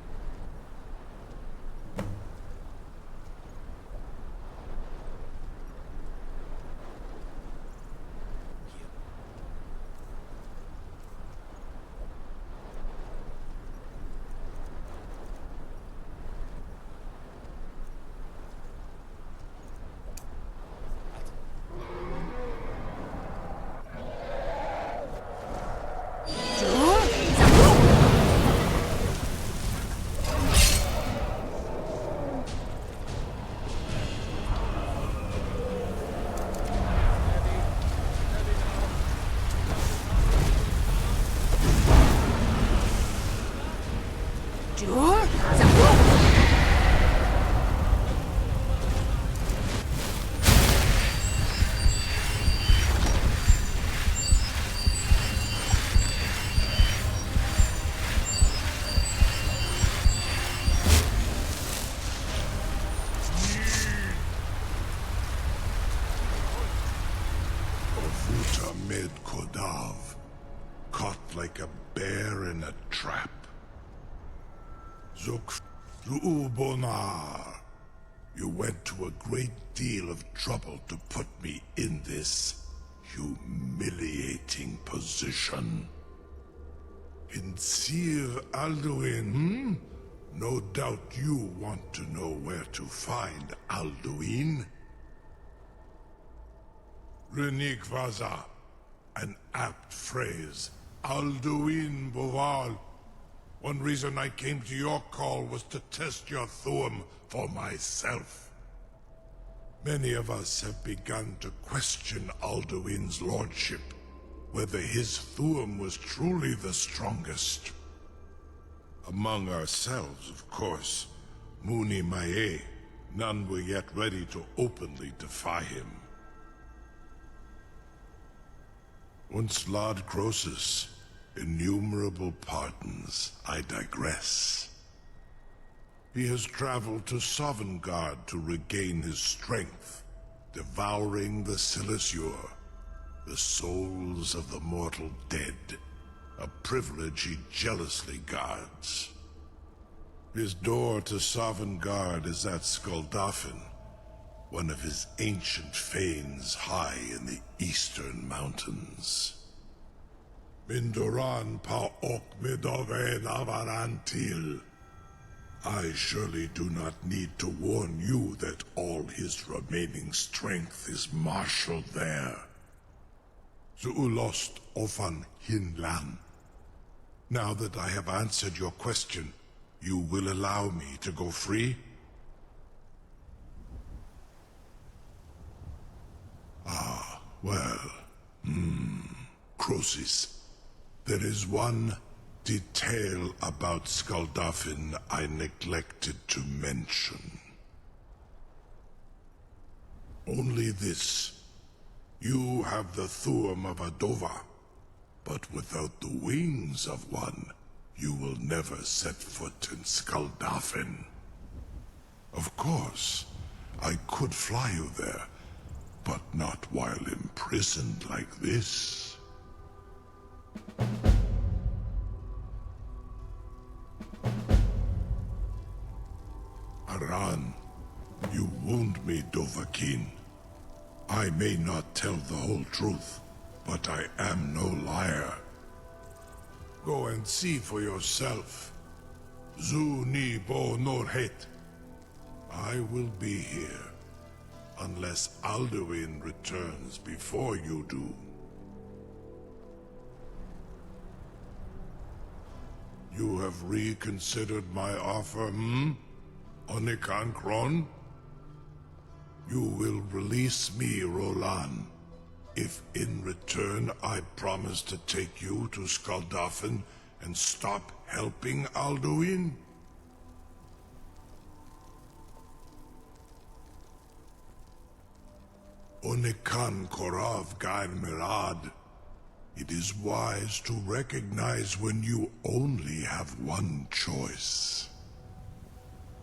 [SPEAKER 12] Ovuta Med Kodav, caught like a bear in a trap. Zuk Lu'ubonar, you went to a great deal of trouble to put me in this humiliating position. Insir Alduin, No doubt you want to know where to find Alduin. Renikvaza, an apt phrase. Alduin Boval. One reason I came to your call was to test your Thuum for myself. Many of us have begun to question Alduin's lordship, whether his Thuum was truly the strongest. Among ourselves, of course, Muni Mae, none were yet ready to openly defy him. Once Lord Croesus, innumerable pardons, I digress. He has traveled to Sovngarde to regain his strength, devouring the Silesure, the souls of the mortal dead, a privilege he jealously guards. His door to Sovngarde is at Skuldafn, one of his ancient fanes high in the eastern mountains. Mindoran pa ok midove navarantil. I surely do not need to warn you that all his remaining strength is marshaled there. Zuulost ofan hinlan. Now that I have answered your question, you will allow me to go free? Ah, well, Croesus, there is one detail about Skuldafn I neglected to mention. Only this. You have the Thuum of a Dova, but without the wings of one, you will never set foot in Skuldafn. Of course, I could fly you there, but not while imprisoned like this. Aran, you wound me, Dovahkiin. I may not tell the whole truth, but I am no liar. Go and see for yourself. Zu ni bo norhet. I will be here, unless Alduin returns before you do. You have reconsidered my offer, Onikan Kron? You will release me, Rolan, if in return I promise to take you to Skuldafn and stop helping Alduin? Onikan Korav Gair Mirad. It is wise to recognize when you only have one choice.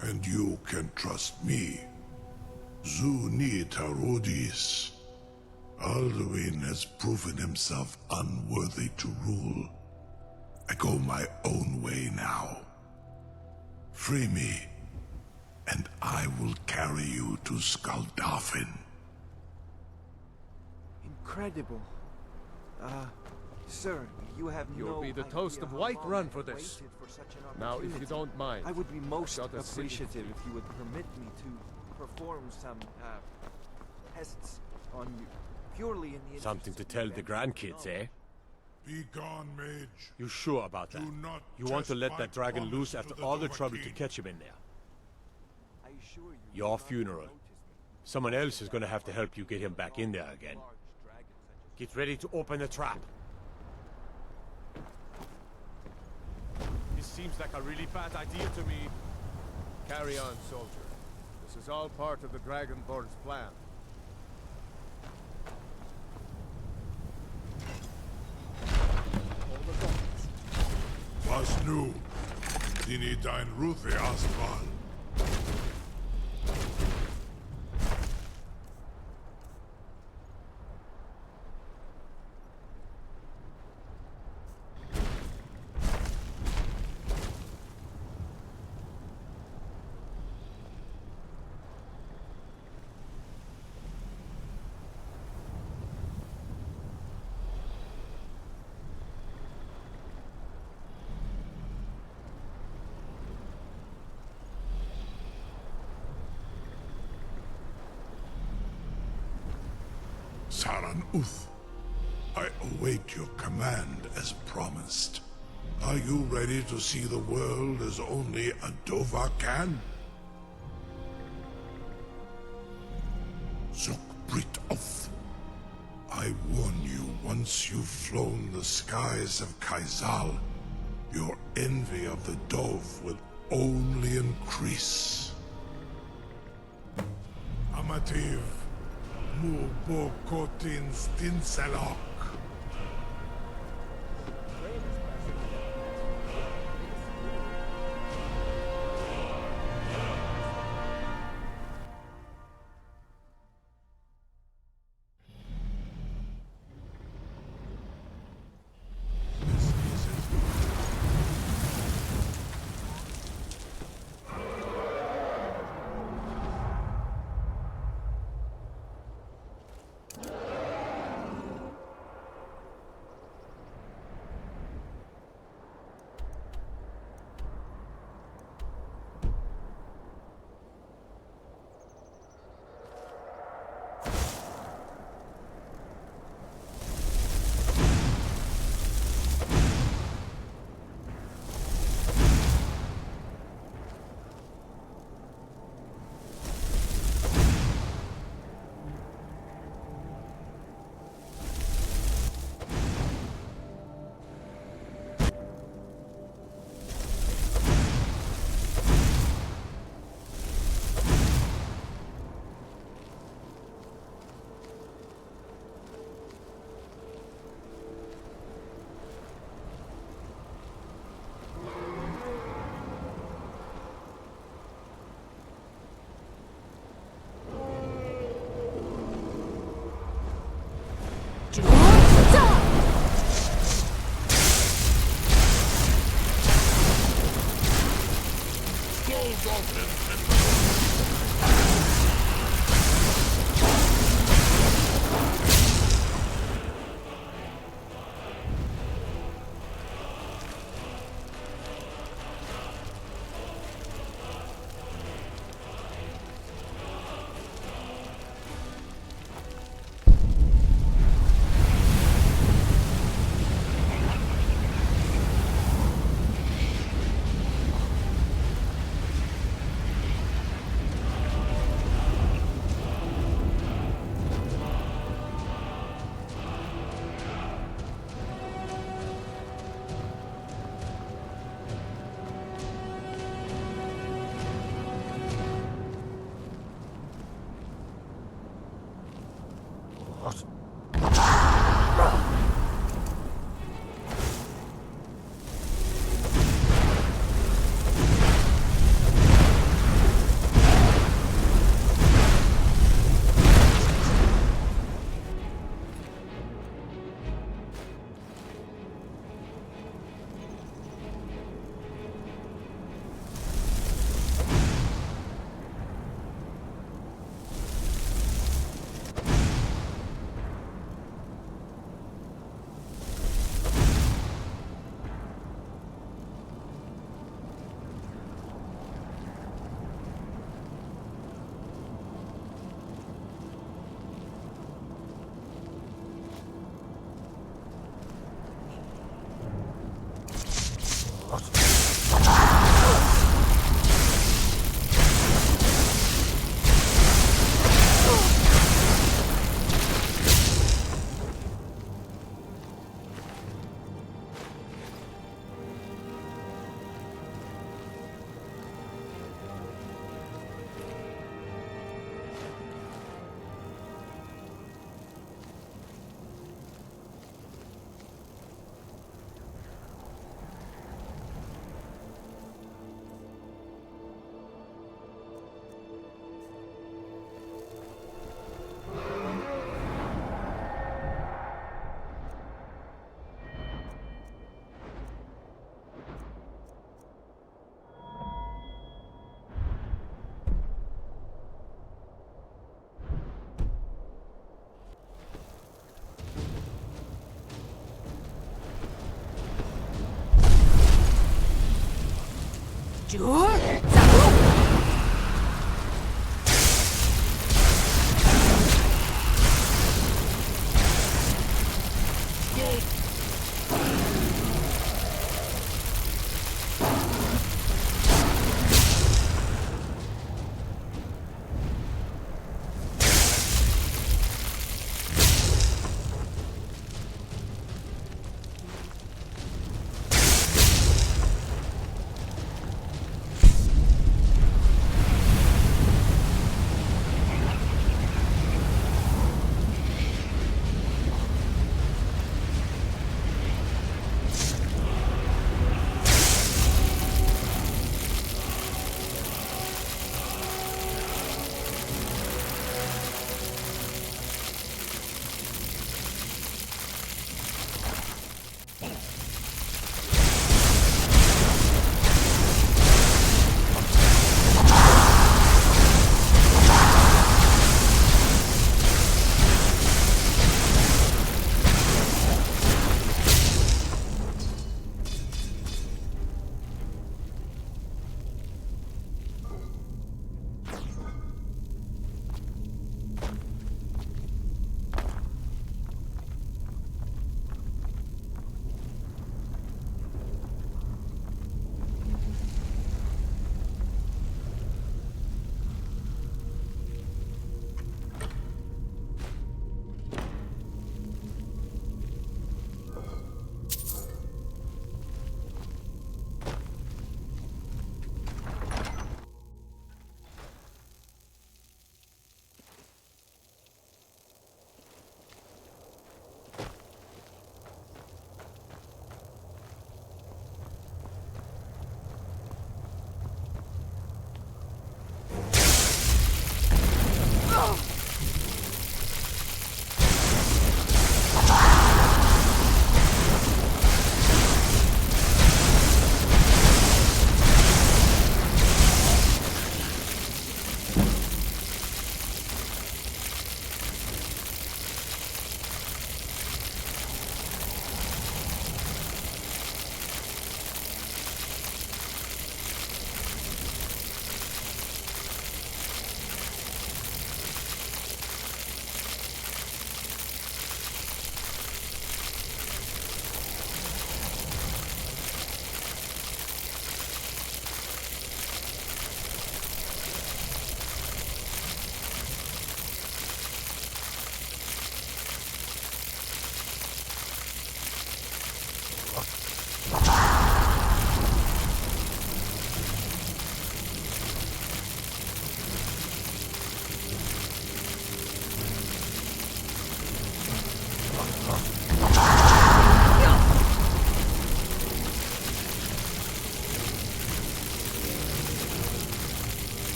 [SPEAKER 12] And you can trust me. Zuni Tarudis. Alduin has proven himself unworthy to rule. I go my own way now. Free me, and I will carry you to Skuldafn.
[SPEAKER 15] Incredible. Sir, you have You'll be the toast of Whiterun for this. Now, if you don't mind,
[SPEAKER 2] I would be most appreciative if you would permit me to perform some tests on you, purely in the
[SPEAKER 18] Something to tell the grandkids, eh?
[SPEAKER 12] Be gone, mage.
[SPEAKER 18] You sure about that? You want to let that dragon loose after all the trouble to catch him in there?
[SPEAKER 2] I assure you.
[SPEAKER 18] Your funeral. Someone else is gonna have to help you get him back in there again. Get ready to open the trap. This seems like a really bad idea to me.
[SPEAKER 15] Carry on, soldier. This is all part of the Dragonborn's plan.
[SPEAKER 12] Was nu? Dini dein Ruthi Astval. Saran Uth, I await your command as promised. Are you ready to see the world as only a Dova can? Zukbrit Oth, I warn you, once you've flown the skies of Kaizal, your envy of the Dove will only increase. Amativ. Mubokotin Stinselok.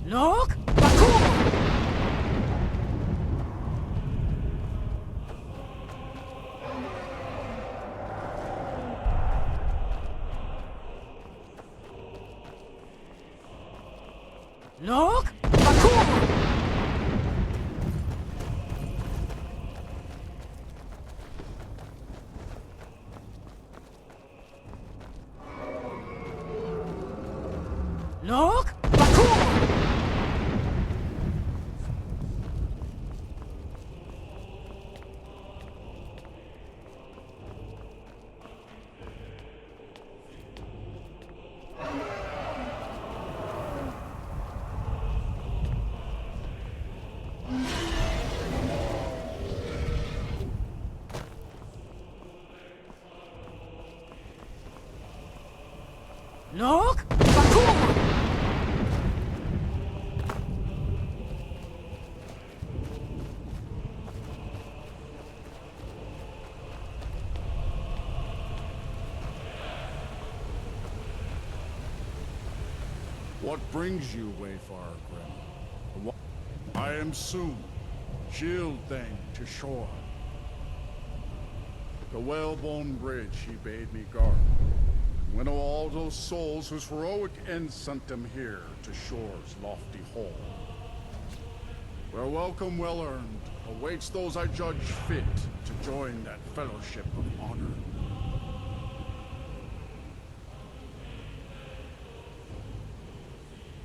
[SPEAKER 3] Look! Baku! Look! Baku! Look! Baku! Look! Baku!
[SPEAKER 10] What brings you, Wayfarer Grim? I am soon. Shield thing to shore. The whalebone bridge he bade me guard. Winnow all those souls whose heroic end sent them here to shore's lofty hall. Where welcome well earned awaits those I judge fit to join that fellowship of honor.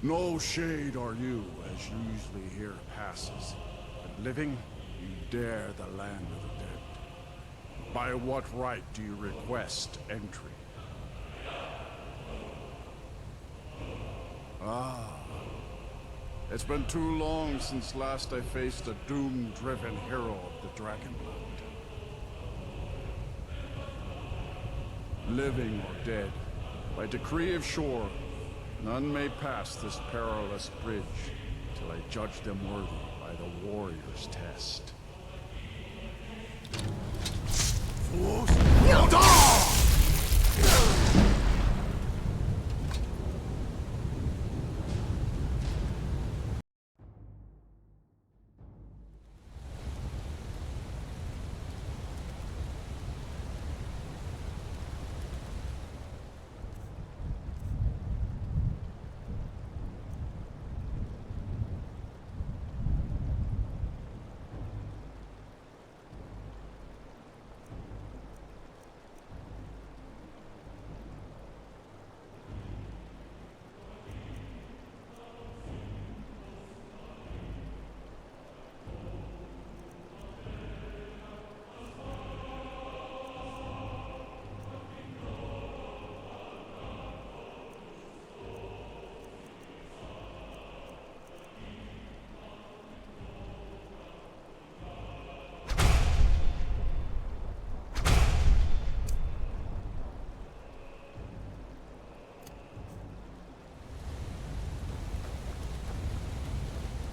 [SPEAKER 10] No shade are you, as usually here passes, but living, you dare the land of the dead. By what right do you request entry? Ah, it's been too long since last I faced a doom-driven hero of the Dragonland. Living or dead, by decree of shore, none may pass this perilous bridge till I judge them worthy by the warrior's test. Fools!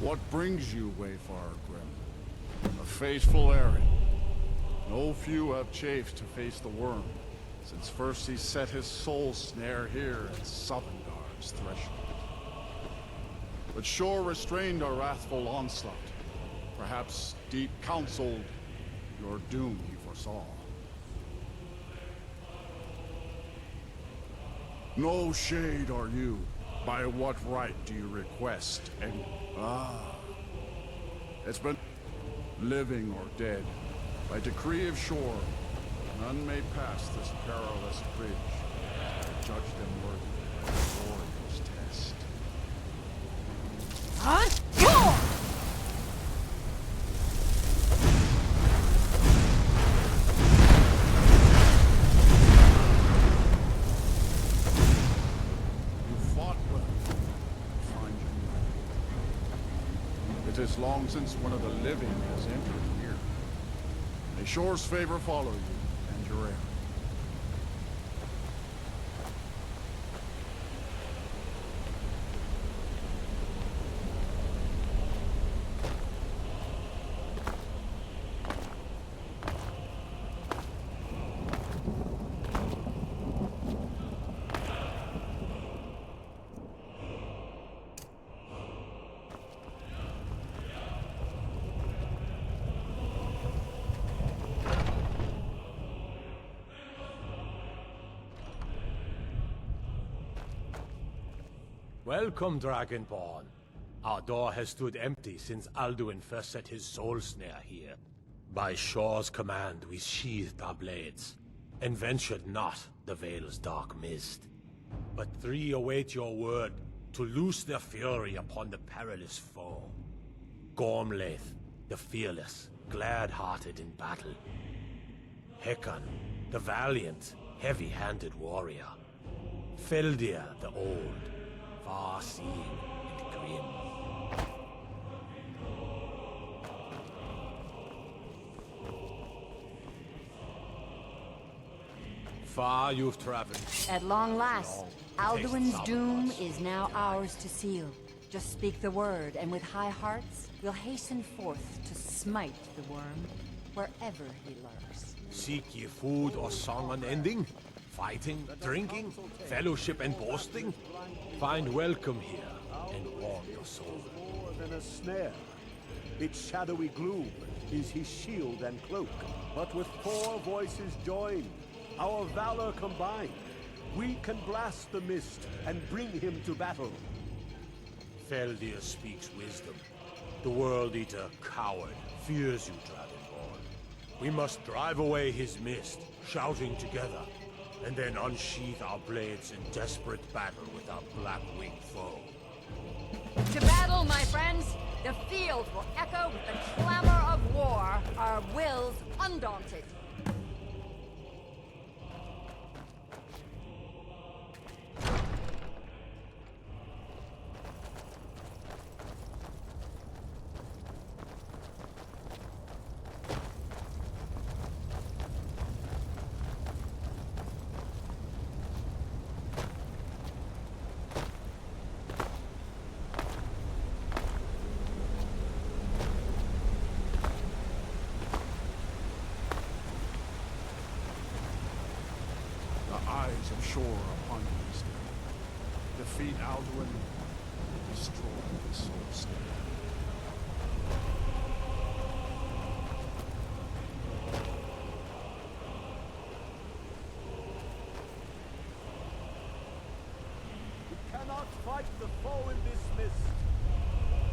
[SPEAKER 10] What brings you, Wayfarer Grim? A faithful errand. No few have chafed to face the worm, since first he set his soul snare here at Sovngarde's threshold. But shore restrained our wrathful onslaught. Perhaps deep counseled your doom he foresaw. No shade are you. By what right do you request and it's been living or dead. By decree of shore, none may pass this perilous bridge. I judge them worthy by the warrior's test. It is long since one of the living has entered here. May shore's favor follow you and your errand.
[SPEAKER 18] Welcome, Dragonborn. Our door has stood empty since Alduin first set his soul snare here. By Shor's command, we sheathed our blades, and ventured not the Vale's dark mist. But three await your word to loose their fury upon the perilous foe. Gormlaith, the fearless, glad-hearted in battle. Hekon, the valiant, heavy-handed warrior. Feldir, the old, far-seeing and grim. Far you've traveled.
[SPEAKER 23] At long last, Alduin's
[SPEAKER 18] Takes
[SPEAKER 23] doom is now ours to seal. Just speak the word, and with high hearts, we'll hasten forth to smite the worm wherever he lurks.
[SPEAKER 18] Seek ye food or song unending? Fighting, drinking, fellowship and boasting? Find welcome here, and warm your soul.
[SPEAKER 13] More than a snare. Its shadowy gloom is his shield and cloak. But with 4 voices joined, our valor combined, we can blast the mist and bring him to battle.
[SPEAKER 18] Feldir speaks wisdom. The World Eater, coward, fears you, Dragonborn. We must drive away his mist, shouting together, and then unsheath our blades in desperate battle with our black-winged foe.
[SPEAKER 23] To battle, my friends! The field will echo with the clamor of war, our wills undaunted.
[SPEAKER 10] Eyes of Shor upon you still. Defeat Alduin, destroy the soul snare.
[SPEAKER 13] We cannot fight the foe in this mist.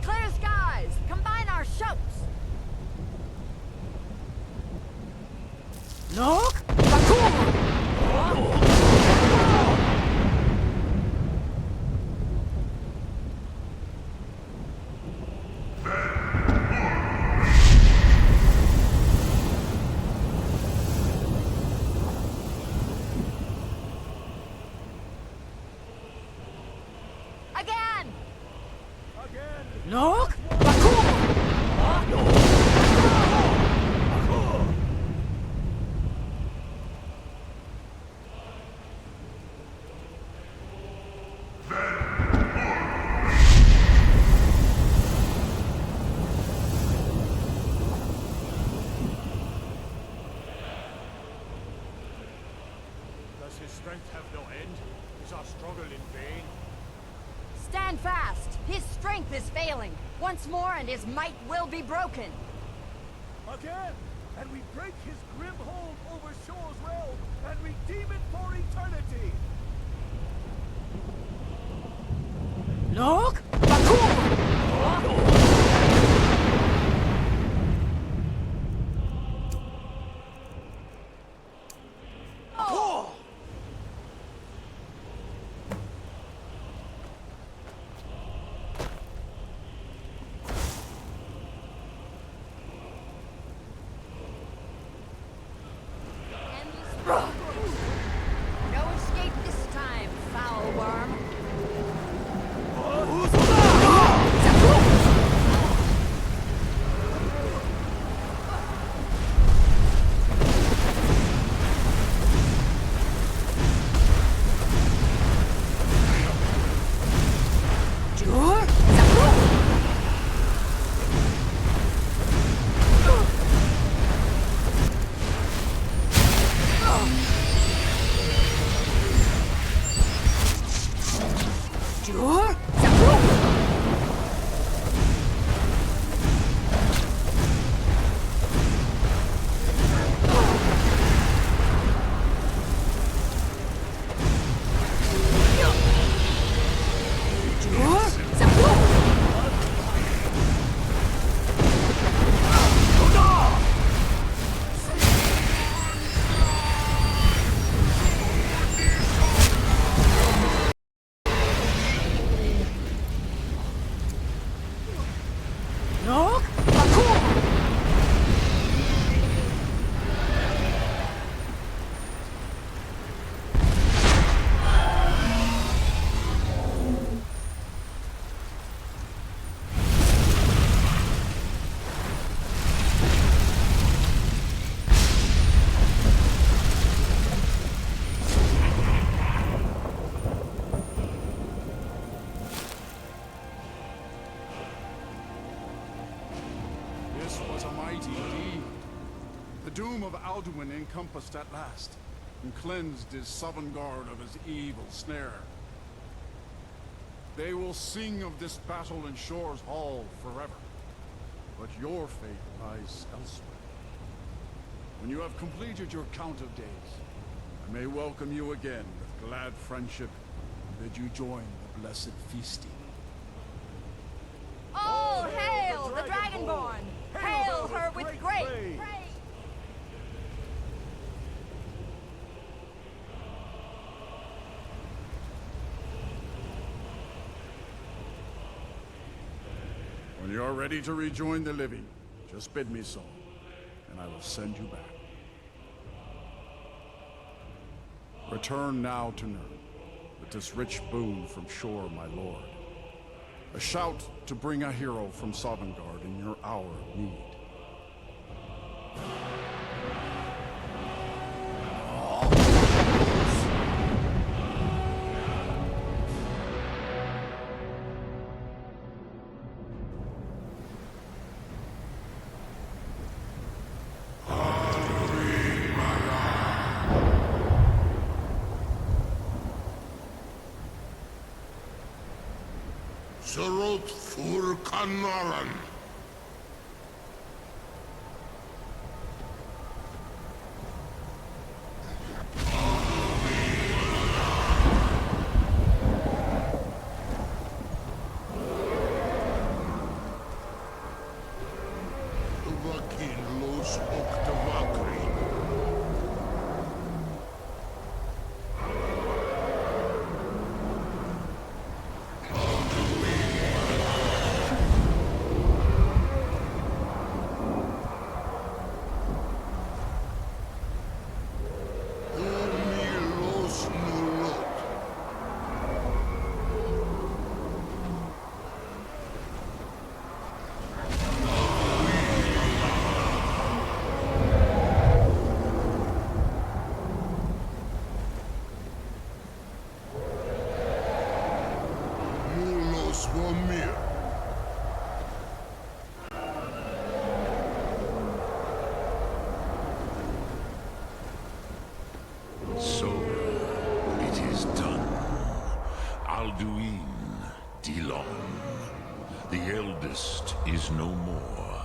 [SPEAKER 23] Clear skies! Combine our shouts! Look! Look!
[SPEAKER 18] Does his strength have no end? Is our struggle in vain?
[SPEAKER 23] Stand fast! His strength is failing. Once more and his might will be broken.
[SPEAKER 13] Again! And we break his grim hold over Shor's realm and redeem it for eternity!
[SPEAKER 23] Look! No escape this time, foul worm.
[SPEAKER 10] mighty deed. The doom of Alduin encompassed at last, and cleansed his Sovngarde of his evil snare. They will sing of this battle in Shore's Hall forever, but your fate lies elsewhere. When you have completed your count of days, I may welcome you again with glad friendship, and bid you join the blessed feasting.
[SPEAKER 9] Oh, hail the Dragonborn! Hail her with great praise!
[SPEAKER 10] When you are ready to rejoin the living, just bid me so, and I will send you back. Return now to Nurn, with this rich boon from Shore, my lord. A shout to bring a hero from Sovngarde in your hour of need.
[SPEAKER 12] Surot fur Kanaran. Vakin los Oktavakri. So, it is done. Alduin Dilon. The eldest is no more.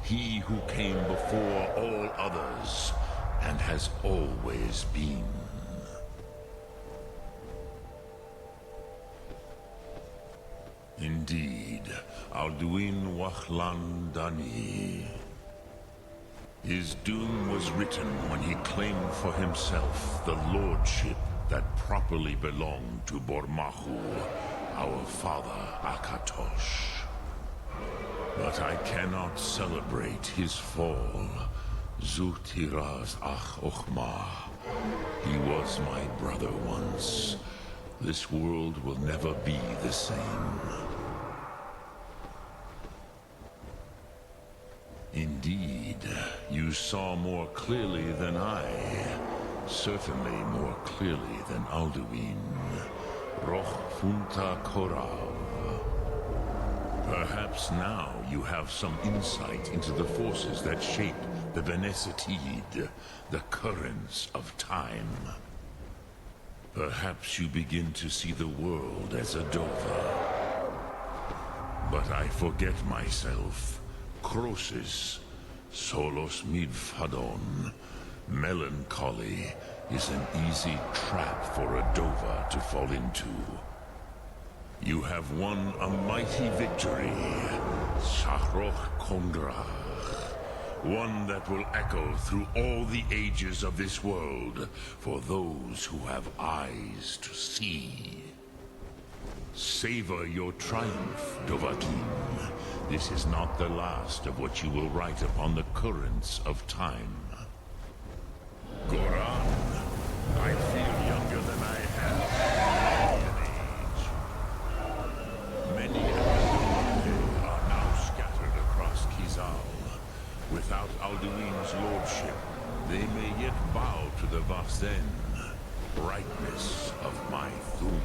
[SPEAKER 12] He who came before all others, and has always been. Indeed, Alduin Wachlan Dani. His doom was written when he claimed for himself the lordship that properly belonged to Bormahu, our father Akatosh. But I cannot celebrate his fall. Zutiraz Ach Ochma. He was my brother once. This world will never be the same. Indeed, you saw more clearly than I. Certainly more clearly than Alduin. Roch Funta Korav. Perhaps now you have some insight into the forces that shape the Benesatid, the currents of time. Perhaps you begin to see the world as a Dova. But I forget myself. Crosis, Solos Midfadon. Melancholy is an easy trap for a Dova to fall into. You have won a mighty victory, Shahroch Kondrach. One that will echo through all the ages of this world for those who have eyes to see. Savor your triumph, Dovahkiin. This is not the last of what you will write upon the currents of time. Goran, I feel younger than I have in age. Many Adonai are now scattered across Kizal. Without Alduin's lordship, they may yet bow to the Vasen, brightness of my Thum.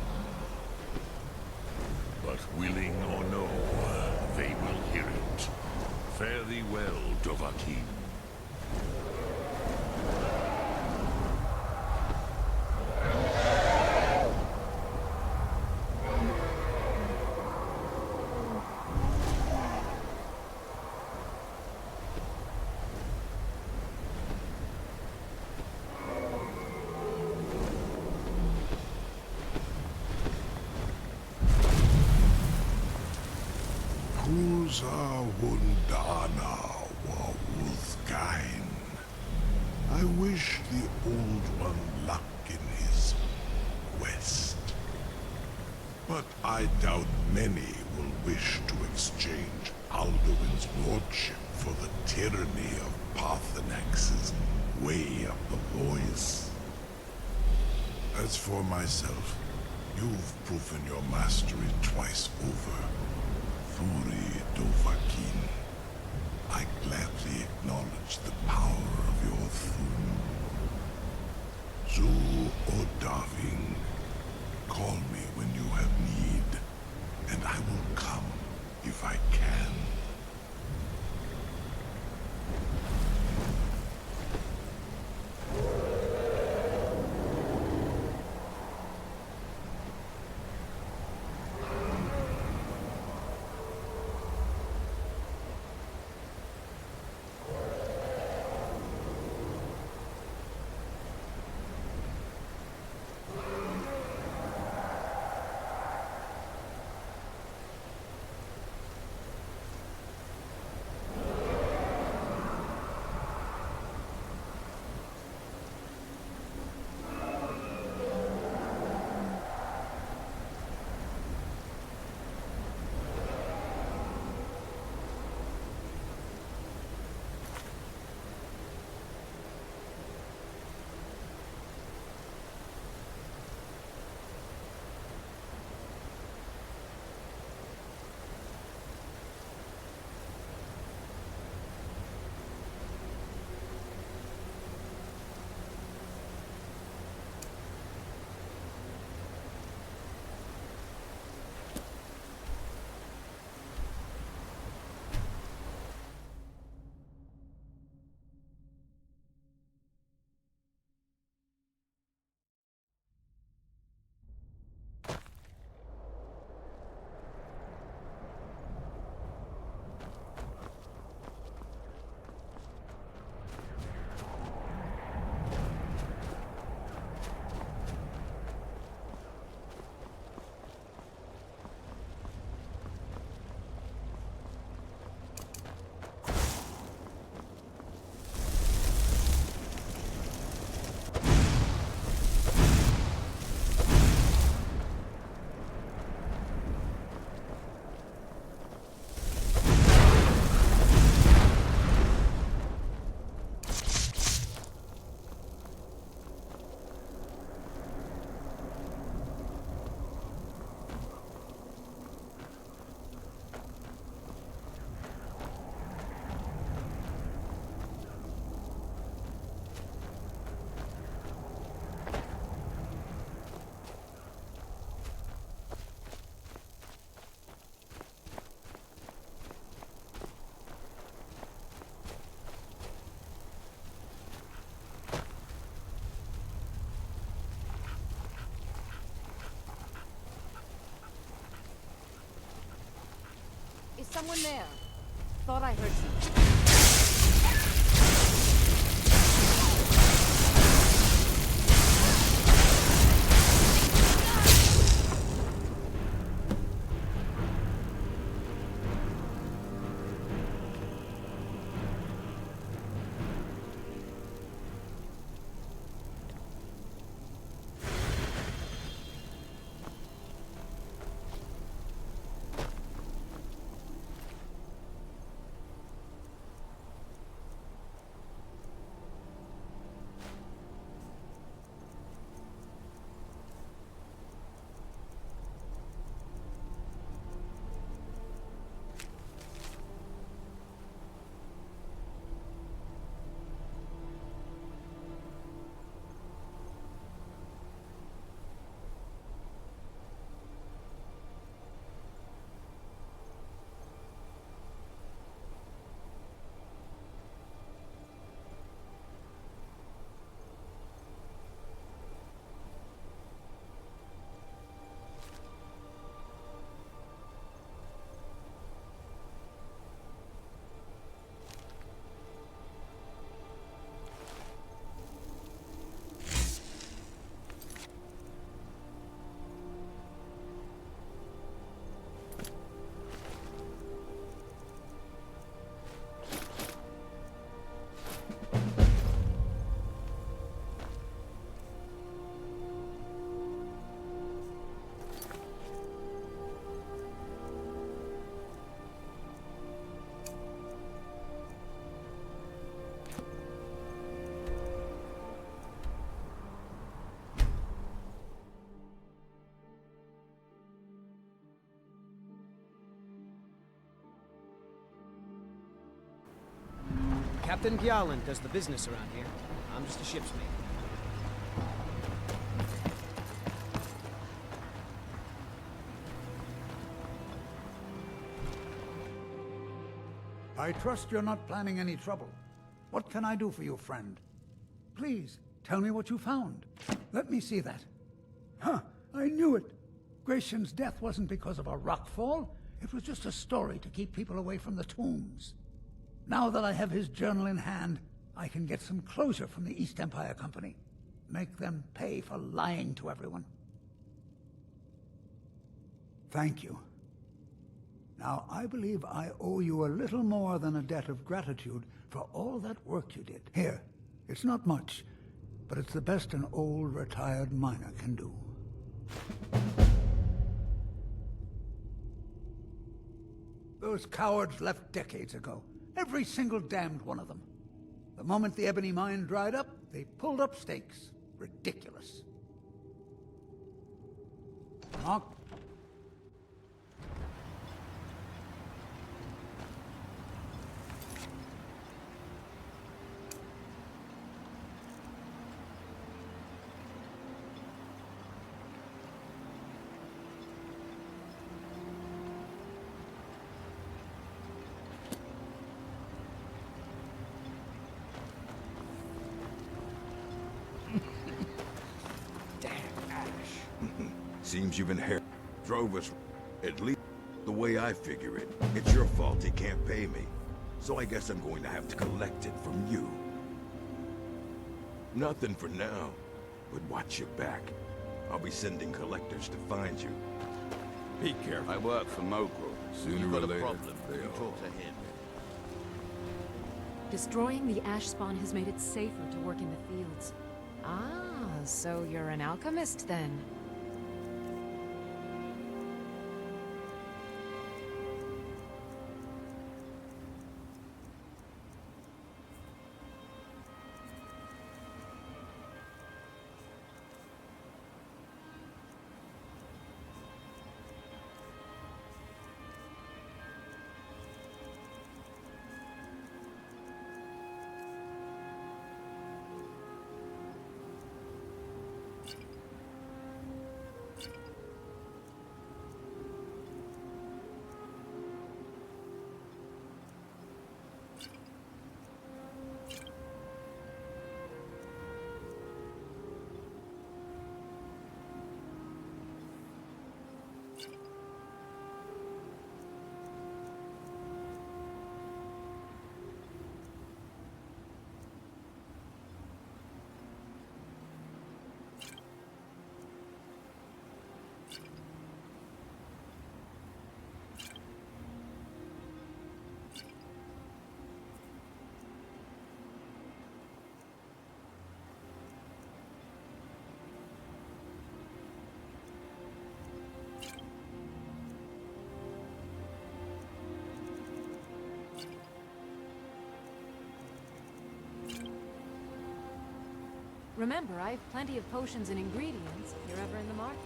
[SPEAKER 12] But willing or no, they will hear it. Fare thee well, Dovahkiin. Pulsar Wundana Wawuthgain. I wish the Old One luck in his quest. But I doubt many will wish to exchange Alduin's lordship for the tyranny of Paarthurnax's way up the voice. As for myself, you've proven your mastery twice over. Thori Dovahkiin, I gladly acknowledge the power of your Thum. Zu Odaving, call me when you have need, and I will come if I can.
[SPEAKER 1] Is someone there? Thought I heard something.
[SPEAKER 14] Captain Gjalland does the business around here. I'm just a ship's mate.
[SPEAKER 16] I trust you're not planning any trouble. What can I do for you, friend? Please, tell me what you found. Let me see that. Huh, I knew it. Gratian's death wasn't because of a rockfall. It was just a story to keep people away from the tombs. Now that I have his journal in hand, I can get some closure from the East Empire Company. Make them pay for lying to everyone. Thank you. Now, I believe I owe you a little more than a debt of gratitude for all that work you did. Here, it's not much, but it's the best an old retired miner can do. Those cowards left decades ago. Every single damned one of them. The moment the ebony mine dried up, they pulled up stakes. Ridiculous. Mark.
[SPEAKER 17] Seems you've inherited. Drove us, at least the way I figure it. It's your fault he can't pay me. So I guess I'm going to have to collect it from you. Nothing for now, but watch your back. I'll be sending collectors to find you. Be careful.
[SPEAKER 24] I work for Mogul.
[SPEAKER 17] Sooner or later,
[SPEAKER 24] you talk to him.
[SPEAKER 25] Destroying the ash spawn has made it safer to work in the fields.
[SPEAKER 1] Ah, so you're an alchemist then?
[SPEAKER 25] Remember, I have plenty of potions and ingredients if you're ever in the market.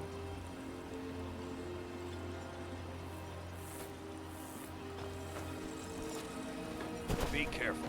[SPEAKER 17] Be careful.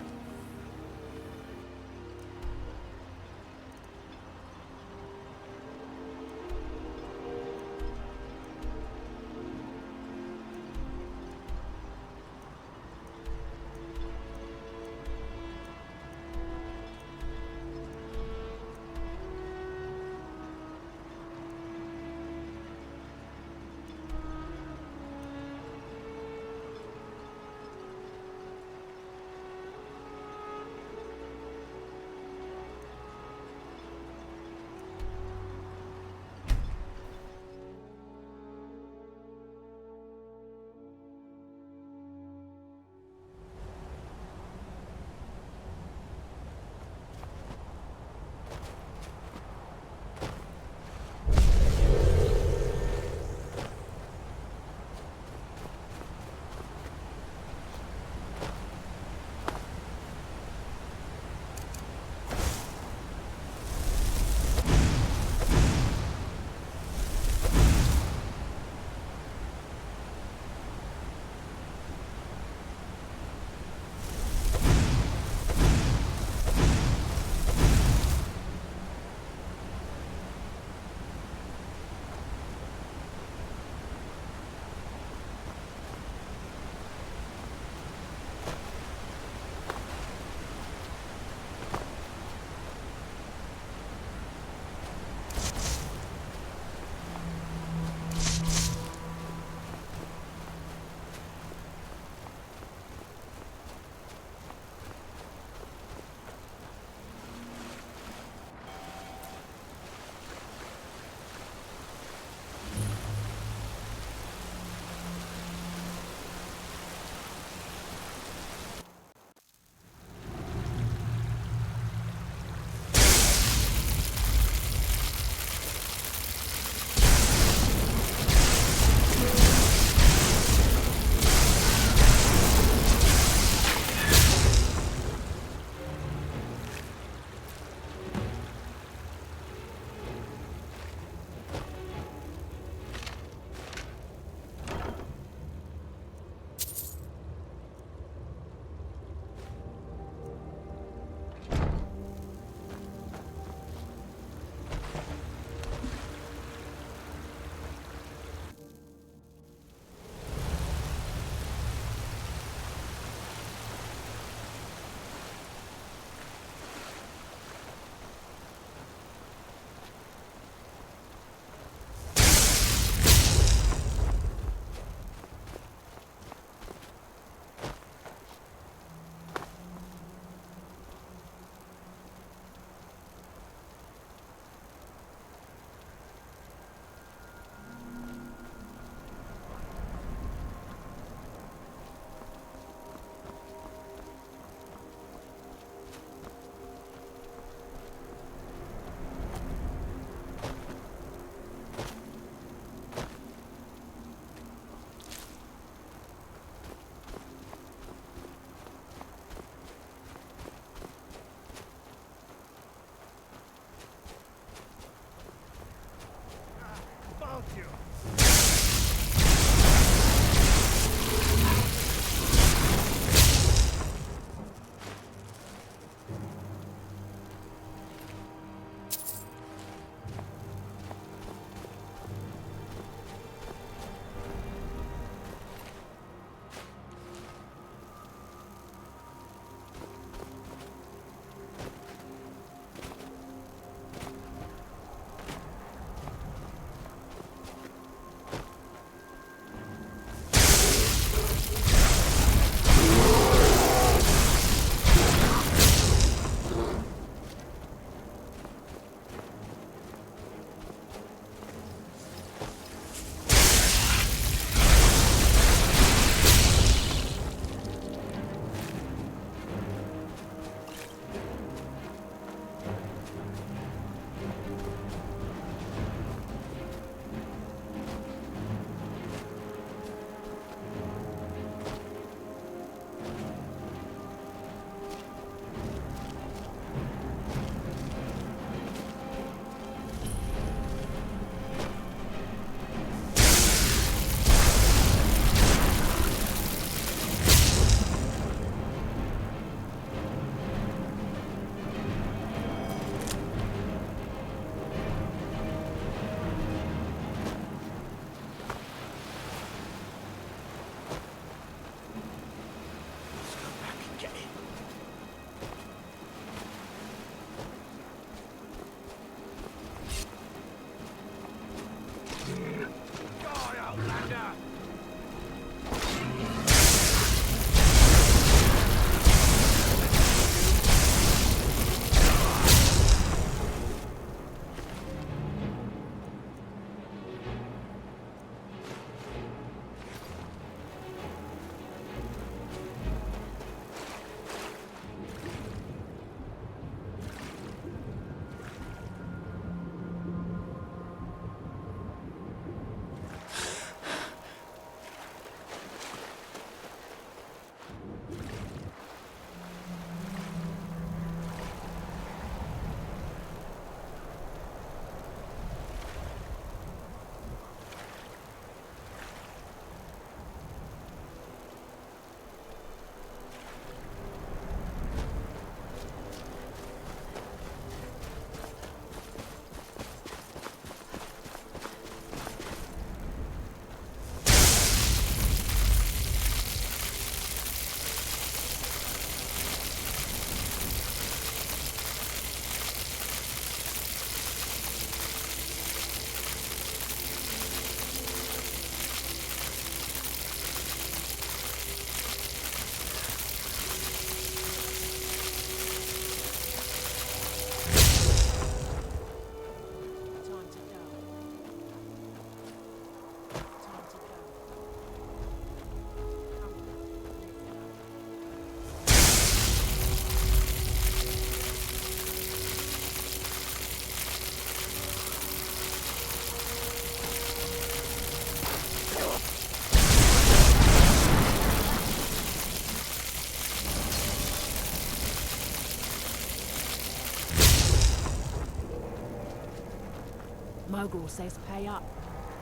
[SPEAKER 23] Mogul says pay up.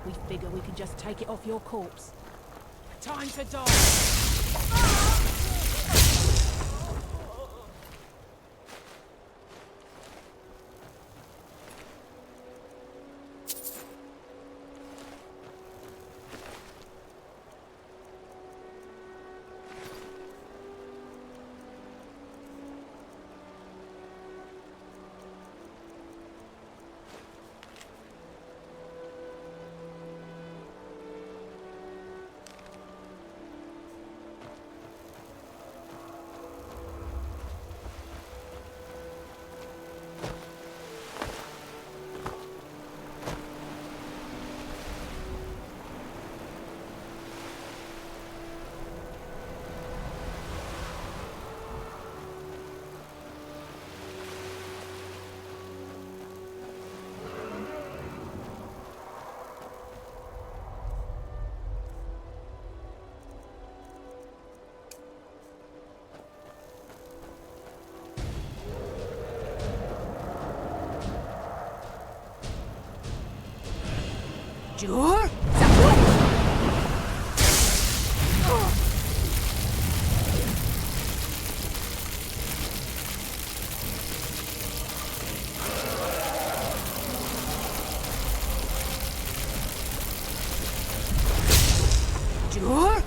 [SPEAKER 23] We figure we can just take it off your corpse.
[SPEAKER 9] Time to die!
[SPEAKER 23] Jur? Jur?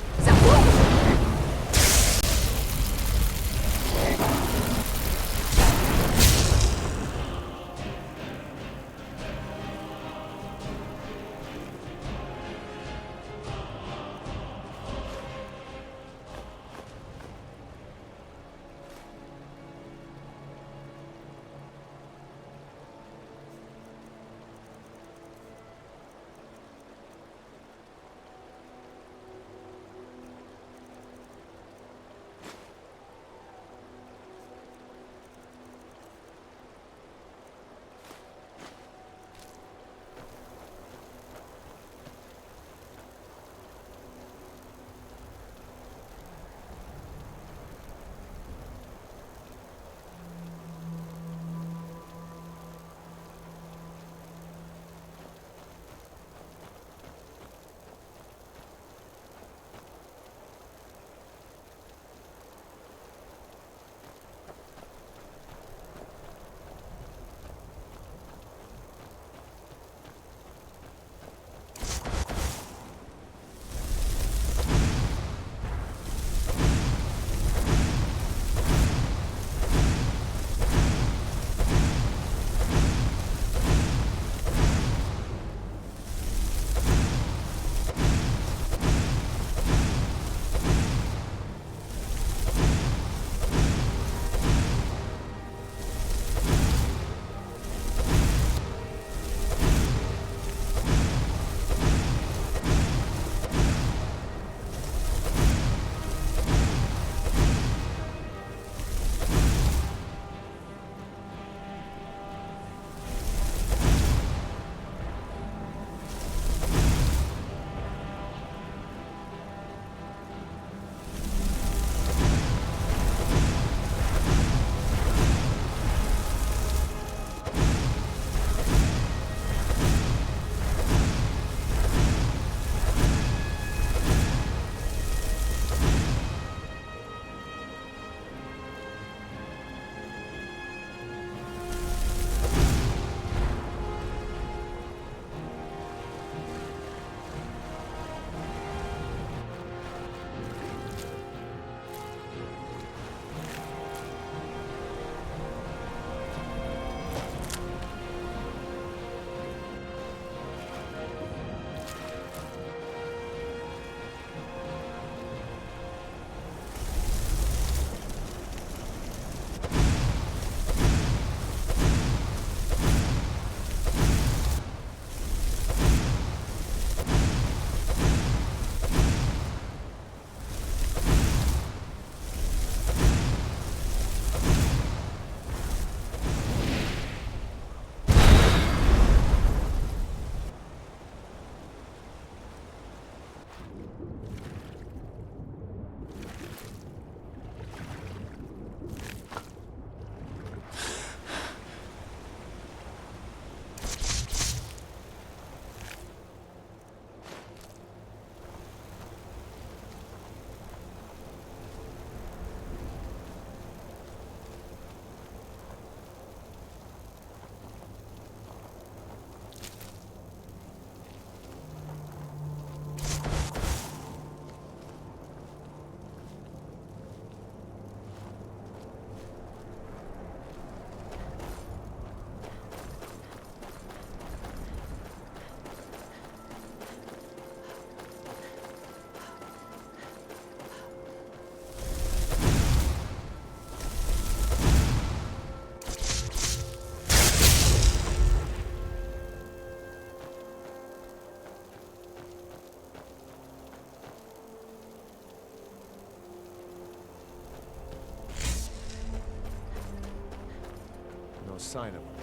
[SPEAKER 15] sign of him.